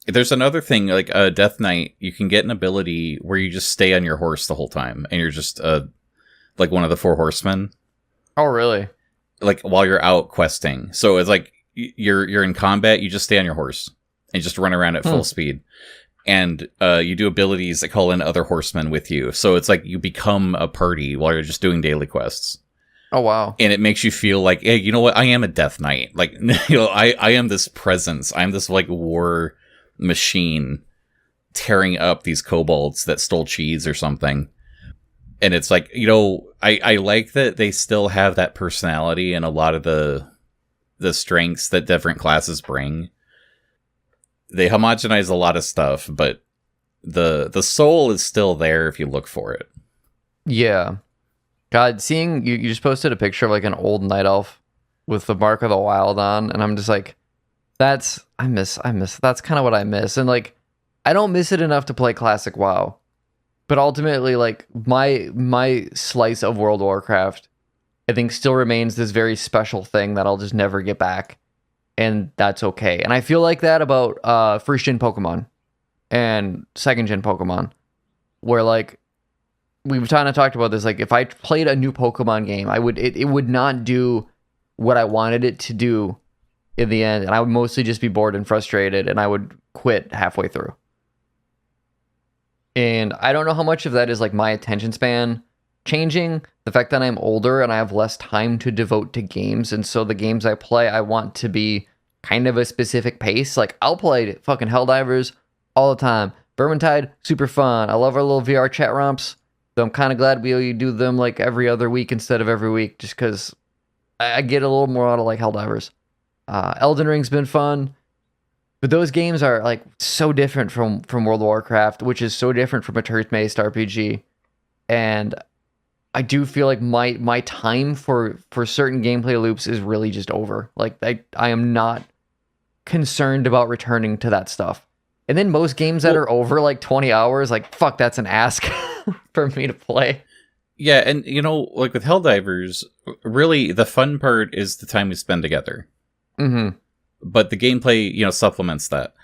A: There's another thing, like a Death Knight, you can get an ability where you just stay on your horse the whole time. And you're just like one of the four horsemen.
B: Oh, really?
A: Like while you're out questing. So it's like you're in combat, you just stay on your horse and just run around at full speed. And you do abilities that call in other horsemen with you. So it's like you become a party while you're just doing daily quests.
B: Oh, wow.
A: And it makes you feel like, hey, you know what? I am a Death Knight. Like, I am this presence. I'm this like war machine tearing up these kobolds that stole cheese or something. And it's like, I like that they still have that personality and a lot of the strengths that different classes bring. They homogenize a lot of stuff, but the soul is still there if you look for it.
B: Yeah. God, seeing you just posted a picture of like an old night elf with the Mark of the Wild on, and I'm just like, I miss that's kind of what I miss. And like I don't miss it enough to play classic WoW. But ultimately, like my slice of World of Warcraft, I think still remains this very special thing that I'll just never get back. And that's okay. And I feel like that about first gen Pokemon and second gen Pokemon, where like we've kind of talked about this. Like if I played a new Pokemon game, it would not do what I wanted it to do in the end, and I would mostly just be bored and frustrated, and I would quit halfway through. And I don't know how much of that is like my attention span changing, the fact that I'm older and I have less time to devote to games, and so the games I play, I want to be kind of a specific pace. Like I'll play fucking Helldivers all the time. Vermintide, super fun. I love our little VR chat romps. So I'm kind of glad we do them like every other week instead of every week, just because I get a little more out of like Helldivers. Elden Ring's been fun. But those games are like so different from World of Warcraft, which is so different from a turn-based RPG. And I do feel like my time for certain gameplay loops is really just over. Like I am not concerned about returning to that stuff. And then most games that are over like 20 hours, like fuck, that's an ask for me to play.
A: Yeah, and like with Helldivers, really the fun part is the time we spend together.
B: Mm-hmm.
A: But the gameplay, supplements that.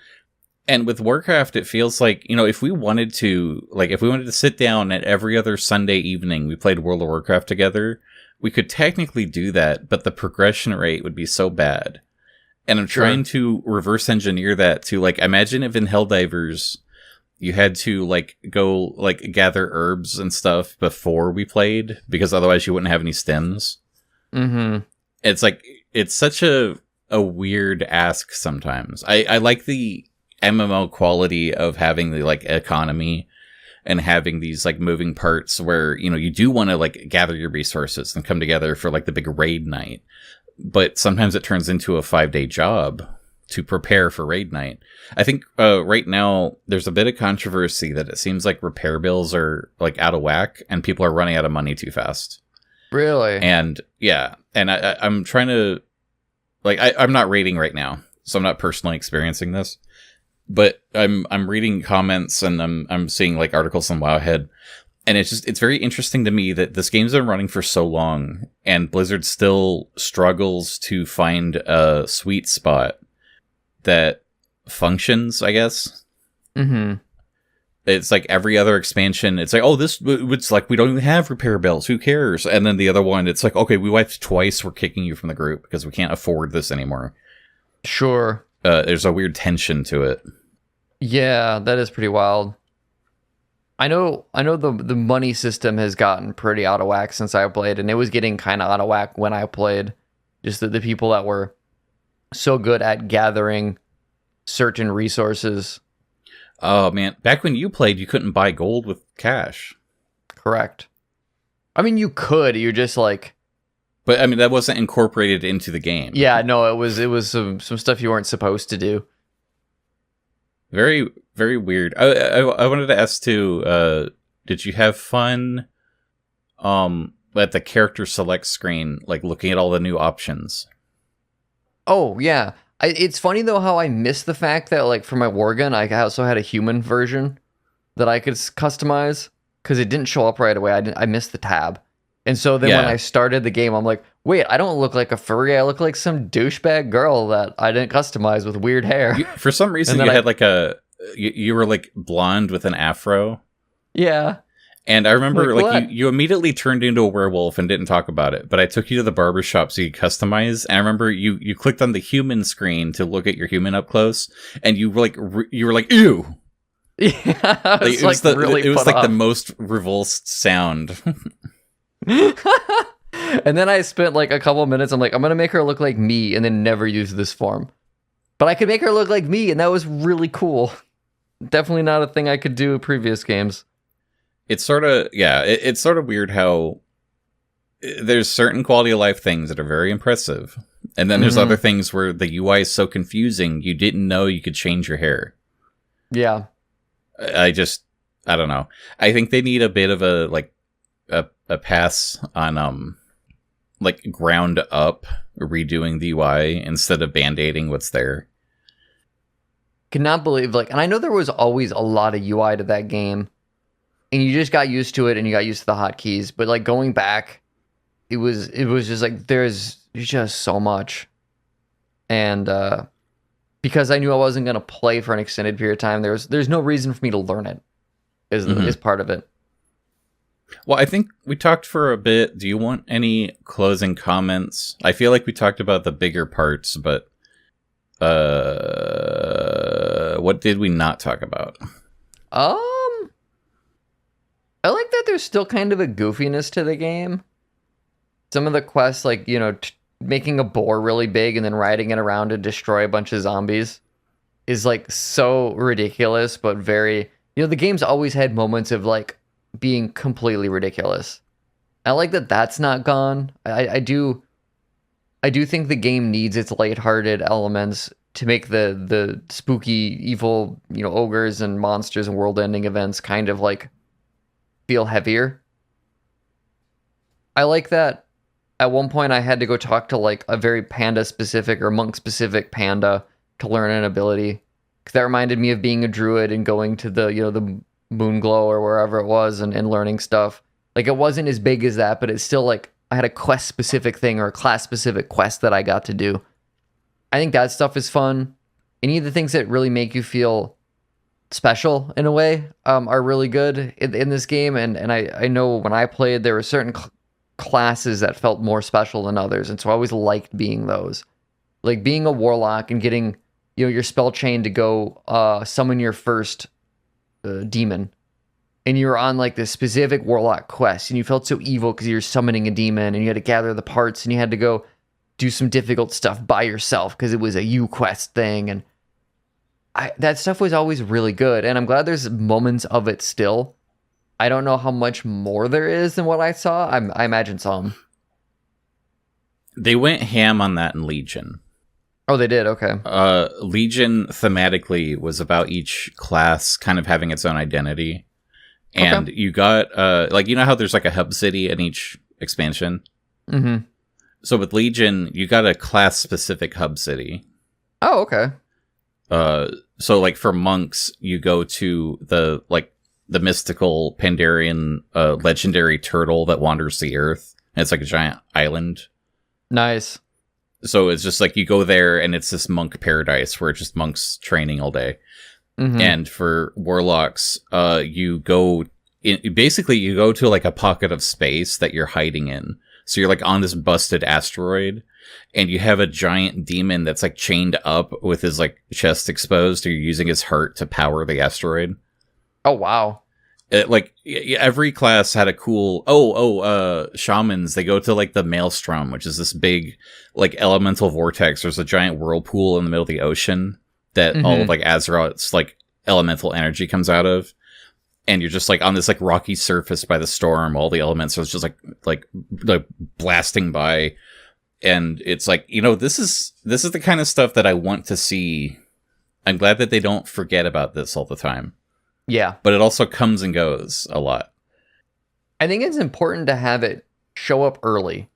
A: And with Warcraft, it feels like, if we wanted to sit down at every other Sunday evening, we played World of Warcraft together, we could technically do that, but the progression rate would be so bad. And I'm trying to reverse engineer that to, like, imagine if in Helldivers, you had to, like, go, like, gather herbs and stuff before we played, because otherwise you wouldn't have any stems.
B: Mm-hmm.
A: It's like, it's such a weird ask sometimes. I like the MMO quality of having the like economy and having these like moving parts where you do want to like gather your resources and come together for like the big raid night, but sometimes it turns into a 5-day job to prepare for raid night. I think right now there's a bit of controversy that it seems like repair bills are like out of whack and people are running out of money too fast.
B: Really?
A: And yeah, and I'm trying to like I'm not raiding right now, so I'm not personally experiencing this. But I'm reading comments and I'm seeing like articles on Wowhead, and it's very interesting to me that this game's been running for so long, and Blizzard still struggles to find a sweet spot that functions, I guess.
B: Mm-hmm.
A: It's like every other expansion. It's like, oh, it's like we don't even have repair belts. Who cares? And then the other one, it's like, okay, we wiped twice. We're kicking you from the group because we can't afford this anymore.
B: Sure.
A: There's a weird tension to it.
B: Yeah, that is pretty wild. I know the money system has gotten pretty out of whack since I played, and it was getting kind of out of whack when I played. Just the people that were so good at gathering certain resources.
A: Oh, man. Back when you played, you couldn't buy gold with cash.
B: Correct. I mean, you could. You're just like...
A: But, I mean, that wasn't incorporated into the game.
B: Yeah, no, it was some stuff you weren't supposed to do.
A: Very, very weird. I wanted to ask, too, did you have fun at the character select screen, like, looking at all the new options?
B: Oh, yeah. It's funny, though, how I missed the fact that, like, for my Worgen, I also had a human version that I could customize, because it didn't show up right away. I missed the tab. And so then when I started the game, I'm like, wait, I don't look like a furry. I look like some douchebag girl that I didn't customize with weird hair.
A: For some reason, you had, like, you were, like, blonde with an afro.
B: Yeah.
A: And I remember, like you immediately turned into a werewolf and didn't talk about it. But I took you to the barbershop so you could customize. And I remember you clicked on the human screen to look at your human up close, and you were like, ew.
B: Yeah,
A: it was the most revulsed sound.
B: And then I spent like a couple of minutes. I'm like, I'm gonna make her look like me, and then never use this form. But I could make her look like me, and that was really cool. Definitely not a thing I could do in previous games.
A: It's sort of, it's sort of weird how there's certain quality of life things that are very impressive. And then there's other things where the UI is so confusing, you didn't know you could change your hair.
B: Yeah.
A: I don't know. I think they need a bit of a pass on, like, ground up redoing the UI instead of band-aiding what's there.
B: Cannot believe, like, and I know there was always a lot of UI to that game. And you just got used to it, and you got used to the hotkeys. But like going back, it was just like there's just so much. And because I knew I wasn't gonna play for an extended period of time, there's no reason for me to learn it. Is part of it.
A: Well, I think we talked for a bit. Do you want any closing comments? I feel like we talked about the bigger parts, but what did we not talk about?
B: I like that there's still kind of a goofiness to the game. Some of the quests, like, you know, making a boar really big and then riding it around to destroy a bunch of zombies is, like, so ridiculous, but very... You know, the game's always had moments of, like, being completely ridiculous. I like that that's not gone. I do think the game needs its lighthearted elements to make the spooky, evil, you know, ogres and monsters and world-ending events kind of, like, feel heavier. I like that at one point I had to go talk to like a very panda specific or monk specific panda to learn an ability, because that reminded me of being a druid and going to the, you know, the moon glow or wherever it was and learning stuff. Like, it wasn't as big as that, but it's still like I had a quest specific thing or a class specific quest that I got to do. I think that stuff is fun. Any of the things that really make you feel special in a way are really good in this game, and I know when I played there were certain classes that felt more special than others, and so I always liked being those, like being a warlock and getting, you know, your spell chain to go summon your first demon, and you were on like this specific warlock quest and you felt so evil because you're summoning a demon and you had to gather the parts and you had to go do some difficult stuff by yourself because it was a U quest thing, and that stuff was always really good, and I'm glad there's moments of it still. I don't know how much more there is than what I saw. I imagine some.
A: They went ham on that in Legion.
B: Oh, they did? Okay.
A: Legion thematically was about each class kind of having its own identity. And you got, like, you know how there's like a hub city in each expansion?
B: Mm-hmm.
A: So with Legion, you got a class-specific hub city.
B: Oh, okay.
A: So, like, for monks, you go to the mystical Pandarian legendary turtle that wanders the earth. And it's like a giant island.
B: Nice.
A: So it's just like you go there and it's this monk paradise where it's just monks training all day.
B: Mm-hmm.
A: And for warlocks, you go to like a pocket of space that you're hiding in. So you're like on this busted asteroid, and you have a giant demon that's like chained up with his like chest exposed, or you're using his heart to power the asteroid.
B: Oh, wow.
A: Every class had a cool shamans. They go to like the maelstrom, which is this big like elemental vortex. There's a giant whirlpool in the middle of the ocean that all of like Azeroth's like elemental energy comes out of, and you're just like on this like rocky surface by the storm. All the elements are just like blasting by, and it's like, this is the kind of stuff that I want to see. I'm glad that they don't forget about this all the time.
B: Yeah.
A: But it also comes and goes a lot.
B: I think it's important to have it show up early,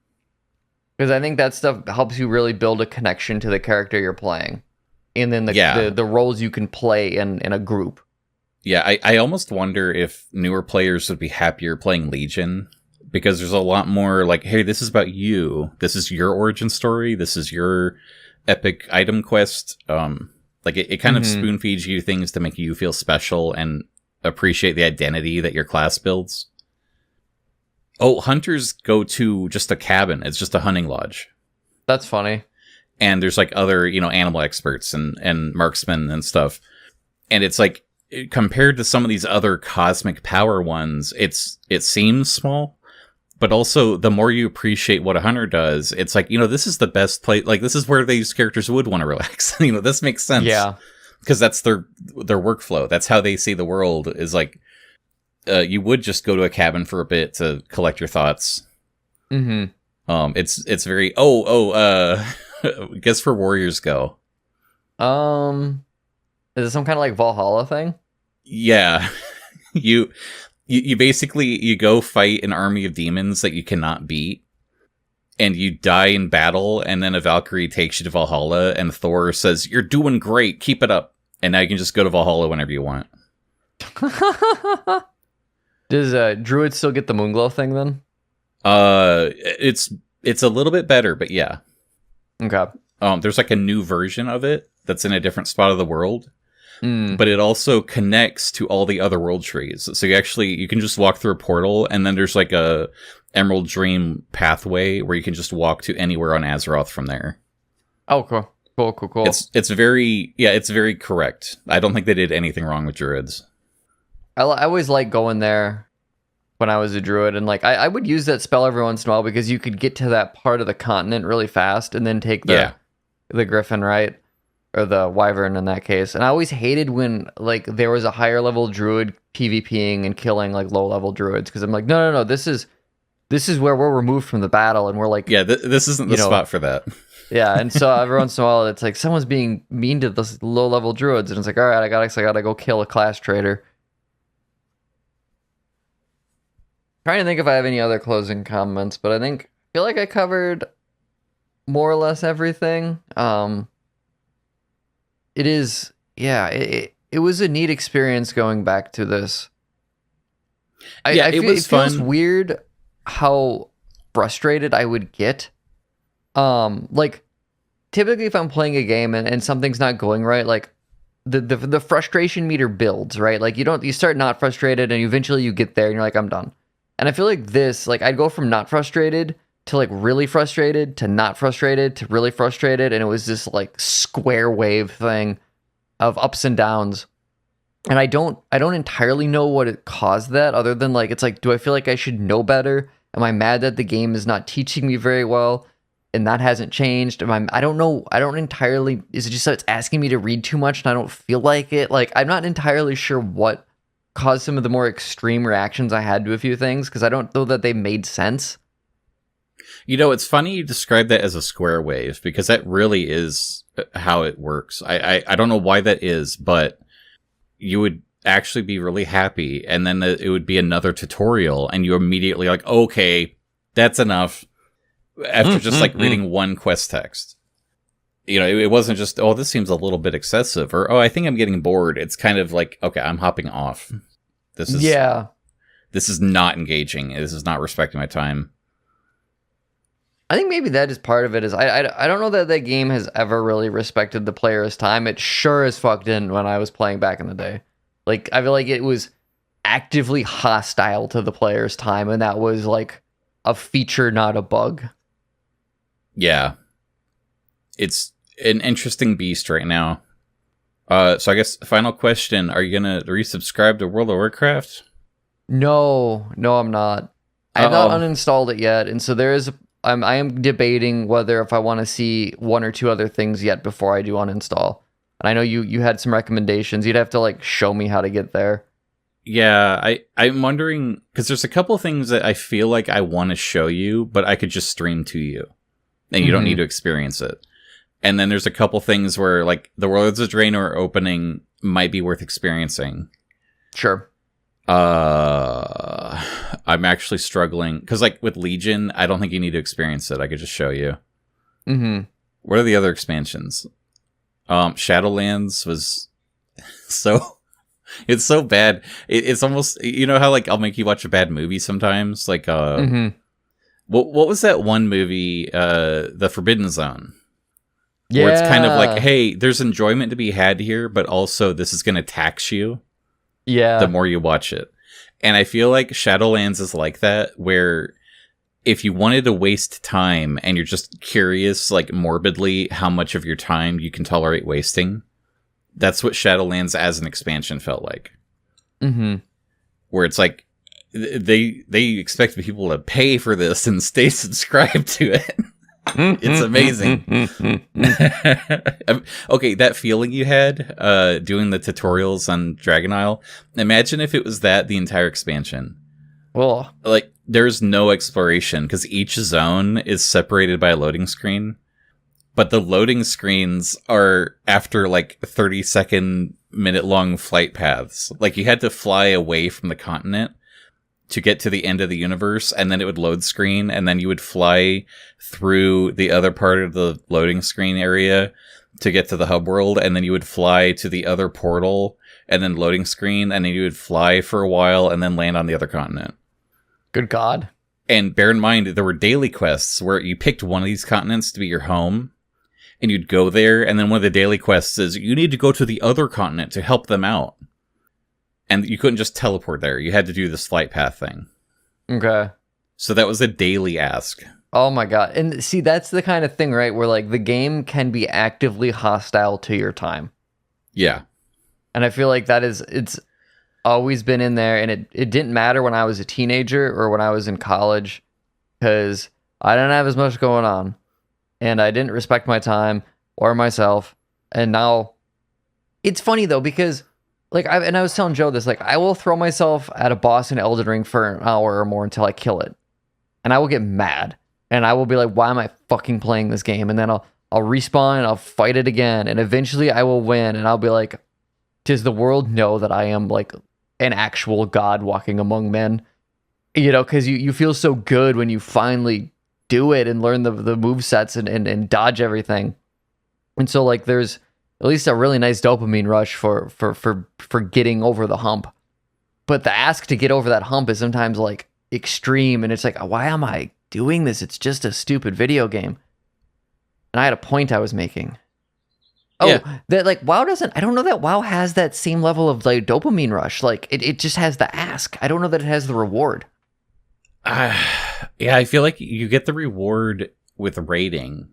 B: because I think that stuff helps you really build a connection to the character you're playing, and then the roles you can play in a group.
A: Yeah, I almost wonder if newer players would be happier playing Legion, because there's a lot more like, hey, this is about you. This is your origin story. This is your epic item quest. Like it kind of spoon feeds you things to make you feel special and appreciate the identity that your class builds. Oh, hunters go to just a cabin. It's just a hunting lodge.
B: That's funny. And
A: there's like other, animal experts and marksmen and stuff. And it's like, compared to some of these other cosmic power ones, it seems small. But also, the more you appreciate what a hunter does, it's like, this is the best place. Like, this is where these characters would want to relax. This makes sense.
B: Yeah.
A: Because that's their workflow. That's how they see the world, is like, you would just go to a cabin for a bit to collect your thoughts.
B: Mm-hmm.
A: It's very, guess where warriors go.
B: Is it some kind of like Valhalla thing?
A: Yeah. You basically, you go fight an army of demons that you cannot beat, and you die in battle, and then a Valkyrie takes you to Valhalla, and Thor says, "You're doing great, keep it up." And now you can just go to Valhalla whenever you want.
B: Does Druid still get the Moonglow thing then?
A: It's a little bit better, but yeah.
B: Okay.
A: There's like a new version of it that's in a different spot of the world. But it also connects to all the other world trees. So you can just walk through a portal, and then there's like a Emerald Dream pathway where you can just walk to anywhere on Azeroth from there.
B: Oh, cool.
A: It's very correct. I don't think they did anything wrong with druids.
B: I always like going there when I was a druid, and like I would use that spell every once in a while, because you could get to that part of the continent really fast and then take the griffin, right? Or the wyvern in that case. And I always hated when like there was a higher level druid PvPing and killing like low level druids, because I'm like, no, this is where we're removed from the battle, and we're like,
A: this isn't the spot for that.
B: Yeah, and so every once in a while it's like someone's being mean to the low level druids, and it's like, all right, I gotta go kill a class traitor. Trying to think if I have any other closing comments, but I feel like I covered more or less everything. It is, it was a neat experience going back to this. It feels weird how frustrated I would get. Like, typically if I'm playing a game and something's not going right, like, the frustration meter builds, right? Like, you start not frustrated, and eventually you get there, and you're like, I'm done. And I feel like this, like, I'd go from not frustrated to like really frustrated to not frustrated to really frustrated, and it was this like square wave thing of ups and downs. And I don't entirely know what it caused that, other than like, it's like, do I feel like I should know better? Am I mad that the game is not teaching me very well and that hasn't changed? I don't know. I don't entirely, is it just that it's asking me to read too much and I don't feel like it? Like, I'm not entirely sure what caused some of the more extreme reactions I had to a few things, because I don't know that they made sense.
A: It's funny you describe that as a square wave, because that really is how it works. I don't know why that is, but you would actually be really happy, and then it would be another tutorial, and you immediately like, okay, that's enough, after just like reading one quest text. It wasn't just, oh, this seems a little bit excessive, or, oh, I think I'm getting bored. It's kind of like, okay, I'm hopping off. This is not engaging. This is not respecting my time.
B: I think maybe that is part of it. Is I don't know that that game has ever really respected the player's time. It sure as fuck didn't when I was playing back in the day. Like, I feel like it was actively hostile to the player's time, and that was like a feature, not a bug.
A: Yeah. It's an interesting beast right now. So I guess final question, are you going to resubscribe to World of Warcraft?
B: No, I'm not. I have not uninstalled it yet, and so I am debating whether if I want to see one or two other things yet before I do uninstall. And I know you had some recommendations. You'd have to like show me how to get there.
A: Yeah, I'm wondering, because there's a couple things that I feel like I want to show you, but I could just stream to you, and you don't need to experience it. And then there's a couple things where like the Worlds of Draenor opening might be worth experiencing.
B: Sure.
A: I'm actually struggling because like with Legion, I don't think you need to experience it. I could just show you.
B: Mm-hmm.
A: What are the other expansions? Shadowlands was so it's so bad. It's almost, you know how like I'll make you watch a bad movie sometimes. Like what was that one movie? The Forbidden Zone.
B: Yeah.
A: Where it's kind of like, hey, there's enjoyment to be had here, but also this is going to tax you.
B: Yeah.
A: The more you watch it. And I feel like Shadowlands is like that, where if you wanted to waste time and you're just curious, like morbidly, how much of your time you can tolerate wasting, that's what Shadowlands as an expansion felt like.
B: Mm-hmm.
A: Where it's like, they expect people to pay for this and stay subscribed to it. It's amazing. Okay, that feeling you had doing the tutorials on Dragon Isle, imagine if it was that the entire expansion.
B: Well,
A: like there's no exploration because each zone is separated by a loading screen, but the loading screens are after like 30-second minute long flight paths. Like you had to fly away from the continent to get to the end of the universe, and then it would load screen, and then you would fly through the other part of the loading screen area to get to the hub world, and then you would fly to the other portal, and then loading screen, and then you would fly for a while, and then land on the other continent.
B: Good God.
A: And bear in mind, there were daily quests where you picked one of these continents to be your home, and you'd go there, and then one of the daily quests is, you need to go to the other continent to help them out. And you couldn't just teleport there. You had to do this flight path thing.
B: Okay.
A: So that was a daily ask.
B: Oh my God. And see, that's the kind of thing, right? Where like the game can be actively hostile to your time.
A: Yeah.
B: And I feel like it's always been in there. And it didn't matter when I was a teenager or when I was in college, because I didn't have as much going on. And I didn't respect my time or myself. And now it's funny though, because like, I was telling Joe this, like, I will throw myself at a boss in Elden Ring for an hour or more until I kill it. And I will get mad. And I will be like, why am I fucking playing this game? And then I'll respawn and I'll fight it again. And eventually I will win. And I'll be like, does the world know that I am like an actual god walking among men? You know, because you feel so good when you finally do it and learn the movesets and dodge everything. And so like there's at least a really nice dopamine rush for getting over the hump. But the ask to get over that hump is sometimes like extreme, and it's like, why am I doing this? It's just a stupid video game. And I had a point I was making. Oh, yeah. That like WoW doesn't, I don't know that WoW has that same level of like dopamine rush. Like it just has the ask. I don't know that it has the reward.
A: Yeah, I feel like you get the reward with raiding.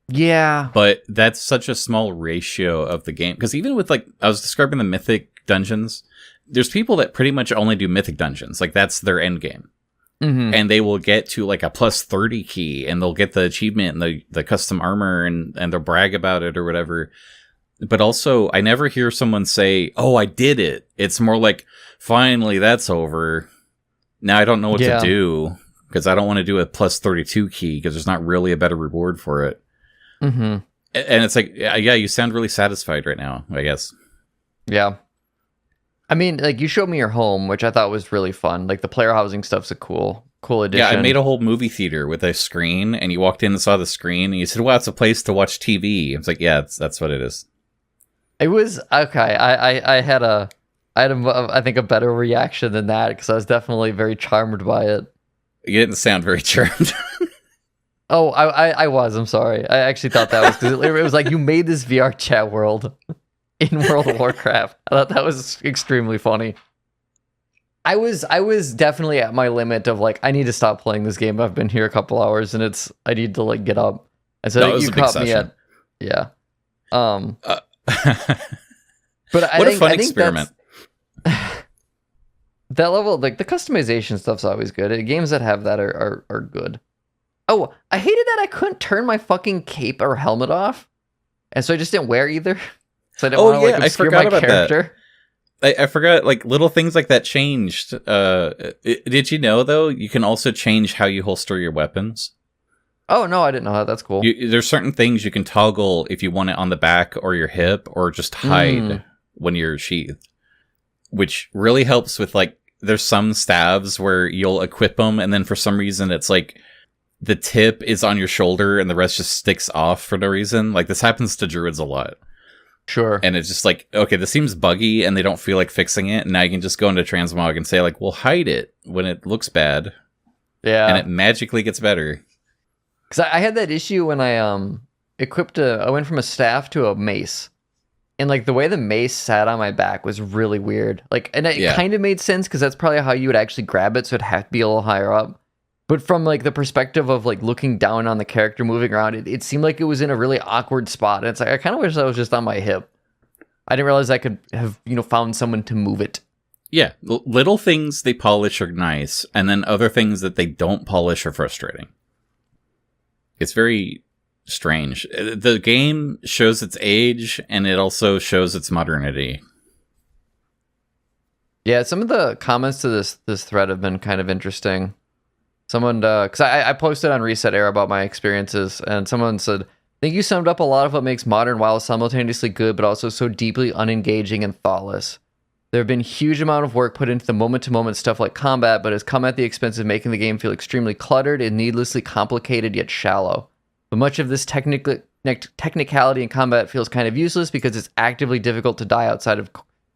B: Yeah.
A: But that's such a small ratio of the game. Because even with, like, I was describing the mythic dungeons, there's people that pretty much only do mythic dungeons. Like, that's their end game. Mm-hmm. And they will get to, like, a plus 30 key, and they'll get the achievement and the custom armor, and they'll brag about it or whatever. But also, I never hear someone say, oh, I did it. It's more like, finally, that's over. Now I don't know what to do, because I don't want to do a plus 32 key, because there's not really a better reward for it. Mm-hmm. And it's like, yeah, you sound really satisfied right now, I guess.
B: Yeah. I mean, like, you showed me your home, which I thought was really fun. Like, the player housing stuff's a cool addition.
A: Yeah, I made a whole movie theater with a screen, and you walked in and saw the screen, and you said, well, it's a place to watch TV. I was like, yeah, that's what it is.
B: It was, okay, I had I think a better reaction than that, because I was definitely very charmed by it.
A: You didn't sound very charmed.
B: Oh, I was. I'm sorry. I actually thought that was because it was like you made this VR chat world in World of Warcraft. I thought that was extremely funny. I was definitely at my limit of like I need to stop playing this game. I've been here a couple hours and I need to like get up. And so you caught me at yeah. But
A: what a fun experiment.
B: That level, like the customization stuff's always good. Games that have that are good. Oh, I hated that I couldn't turn my fucking cape or helmet off, and so I just didn't wear either. So I didn't want to like obscure my character.
A: I forgot, like, little things like that changed. Did you know, though, you can also change how you holster your weapons?
B: Oh, no, I didn't know that. That's cool.
A: There's certain things you can toggle if you want it on the back or your hip, or just hide when you're sheathed. Which really helps with, like, there's some staves where you'll equip them, and then for some reason it's, like, the tip is on your shoulder and the rest just sticks off for no reason. Like, this happens to druids a lot.
B: Sure.
A: And it's just like, okay, this seems buggy and they don't feel like fixing it. And now you can just go into transmog and say like, well, hide it when it looks bad.
B: Yeah.
A: And it magically gets better.
B: Because I had that issue when I I went from a staff to a mace. And like the way the mace sat on my back was really weird. Like, and it kind of made sense because that's probably how you would actually grab it. So it'd have to be a little higher up. But from like the perspective of like looking down on the character moving around, it seemed like it was in a really awkward spot. And it's like, I kind of wish that was just on my hip. I didn't realize I could have, found someone to move it.
A: Yeah. Little things they polish are nice. And then other things that they don't polish are frustrating. It's very strange. The game shows its age and it also shows its modernity.
B: Yeah. Some of the comments to this thread have been kind of interesting. Someone, because I posted on Reset Era about my experiences, and someone said, I think you summed up a lot of what makes modern WoW simultaneously good, but also so deeply unengaging and thoughtless. There have been huge amount of work put into the moment-to-moment stuff like combat, but has come at the expense of making the game feel extremely cluttered and needlessly complicated yet shallow. But much of this technicality in combat feels kind of useless because it's actively difficult to die outside of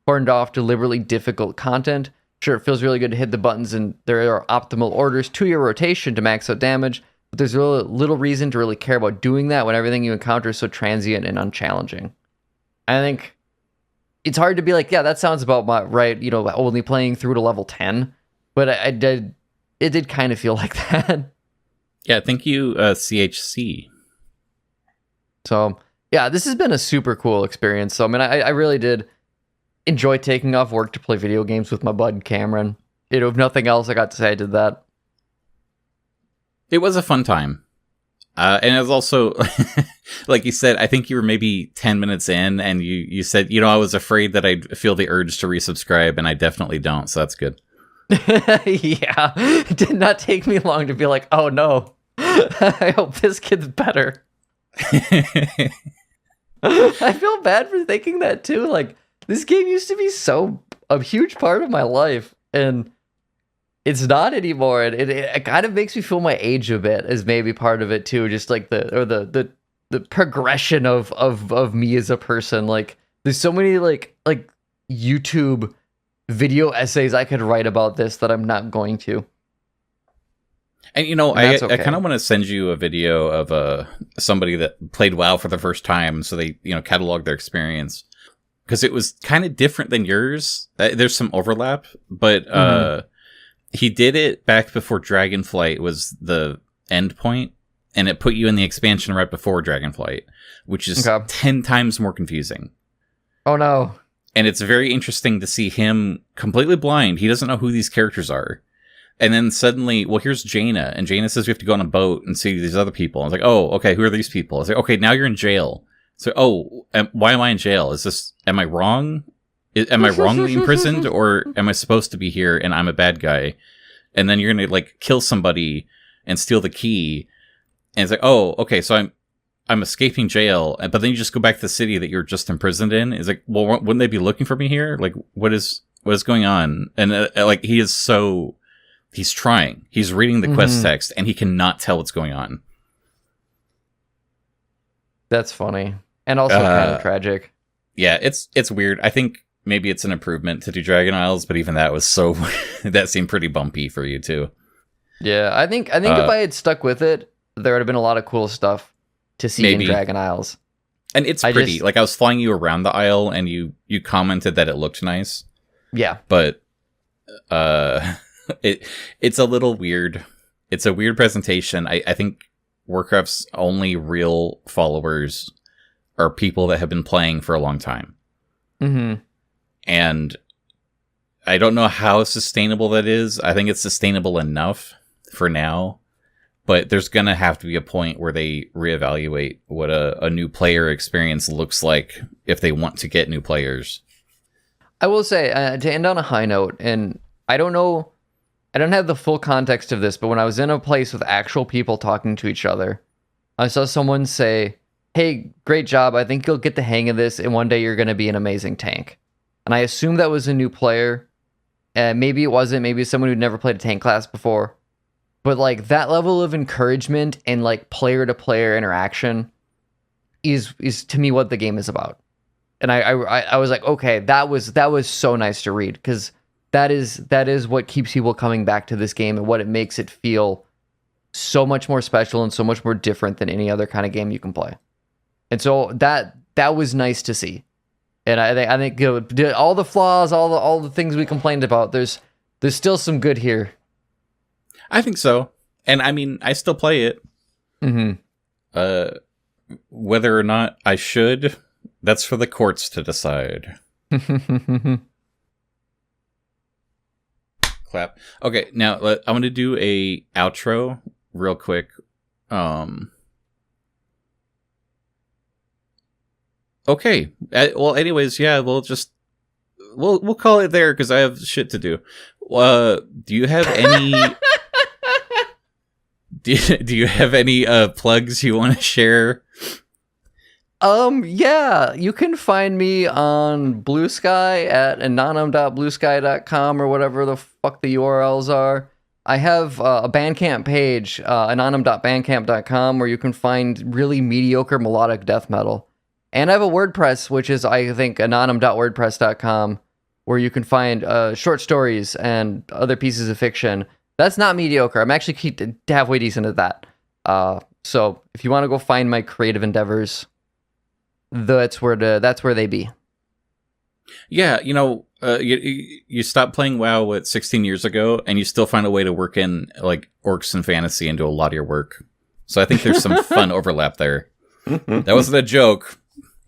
B: cordoned off, deliberately difficult content. Sure, it feels really good to hit the buttons and there are optimal orders to your rotation to max out damage, but there's really little reason to really care about doing that when everything you encounter is so transient and unchallenging. I think it's hard to be like, yeah, that sounds about right, only playing through to level 10, but it did kind of feel like that.
A: Yeah, thank you, CHC.
B: So, yeah, this has been a super cool experience. So, I mean, I really did enjoy taking off work to play video games with my bud Cameron. If nothing else, I got to say I did that.
A: It was a fun time. And it was also, like you said, I think you were maybe 10 minutes in and you said, I was afraid that I'd feel the urge to resubscribe, and I definitely don't, so that's good.
B: Yeah. It did not take me long to be like, oh no, I hope this kid's better. I feel bad for thinking that too. Like, this game used to be a huge part of my life, and it's not anymore. And it kind of makes me feel my age a bit as maybe part of it too. Just like the progression of me as a person. Like, there's so many like YouTube video essays I could write about this that I'm not going to.
A: And I kind of want to send you a video of somebody that played WoW for the first time, so they catalog their experience. Because it was kind of different than yours. There's some overlap, but he did it back before Dragonflight was the end point, and it put you in the expansion right before Dragonflight, which is 10 times more confusing.
B: Oh, no.
A: And it's very interesting to see him completely blind. He doesn't know who these characters are. And then suddenly, well, here's Jaina, and Jaina says we have to go on a boat and see these other people. I was like, oh, okay, who are these people? I was like, okay, now you're in jail. So, why am I in jail? Am I wrong? Am I wrongly imprisoned, or am I supposed to be here and I'm a bad guy? And then you're going to like kill somebody and steal the key. And it's like, oh, okay, so I'm escaping jail, but then you just go back to the city that you're just imprisoned in. It's like, well, wouldn't they be looking for me here? Like, what is going on? And like, he's trying. He's reading the quest text and he cannot tell what's going on.
B: That's funny. And also kind of tragic.
A: Yeah, it's weird. I think maybe it's an improvement to do Dragon Isles, but even that was that seemed pretty bumpy for you too.
B: Yeah, I think if I had stuck with it, there would have been a lot of cool stuff to see in Dragon Isles.
A: And it's pretty. Like, I was flying you around the isle, and you commented that it looked nice.
B: Yeah.
A: But it's a little weird. It's a weird presentation. I think Warcraft's only real followers are people that have been playing for a long time.
B: Mm-hmm.
A: And I don't know how sustainable that is. I think it's sustainable enough for now. But there's going to have to be a point where they reevaluate what a new player experience looks like if they want to get new players.
B: I will say, to end on a high note, and I don't know, I don't have the full context of this, but when I was in a place with actual people talking to each other, I saw someone say, hey, great job, I think you'll get the hang of this, and one day you're going to be an amazing tank. And I assumed that was a new player, and maybe it wasn't, maybe someone who'd never played a tank class before. But like that level of encouragement and like player-to-player interaction is to me what the game is about. And I was like, okay, that was so nice to read, because that is what keeps people coming back to this game and what it makes it feel so much more special and so much more different than any other kind of game you can play. And so that was nice to see. And I think you know, all the flaws, all the things we complained about, there's still some good here.
A: I think so. And I mean, I still play it.
B: Mm-hmm.
A: Whether or not I should, that's for the courts to decide. Clap. Okay, now I want to do a outro real quick. Okay. Well, anyways, yeah, we'll call it there because I have shit to do. Do you have any? do you have any plugs you want to share?
B: Yeah, you can find me on Blue Sky at anonym.bluesky.com or whatever the fuck the URLs are. I have a Bandcamp page, anonym.bandcamp.com, where you can find really mediocre melodic death metal. And I have a WordPress, which is, I think, anonym.wordpress.com, where you can find short stories and other pieces of fiction. That's not mediocre. I'm actually halfway decent at that. So if you want to go find my creative endeavors, that's where they be.
A: Yeah, you know, you stopped playing WoW 16 years ago, and you still find a way to work in like orcs and fantasy into a lot of your work. So I think there's some fun overlap there. That wasn't a joke.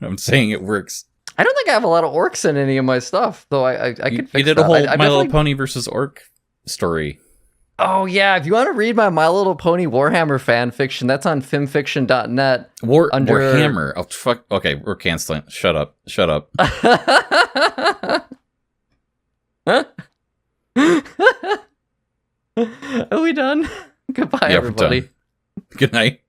A: I'm saying it works.
B: I don't think I have a lot of orcs in any of my stuff, though. I could fix that.
A: You did a whole My Little Pony versus orc story.
B: Oh, yeah. If you want to read my My Little Pony Warhammer fan fiction, that's on femfiction.net.
A: Warhammer. Oh, fuck. Okay, we're canceling. Shut up.
B: Are we done? Goodbye, everybody.
A: Good night.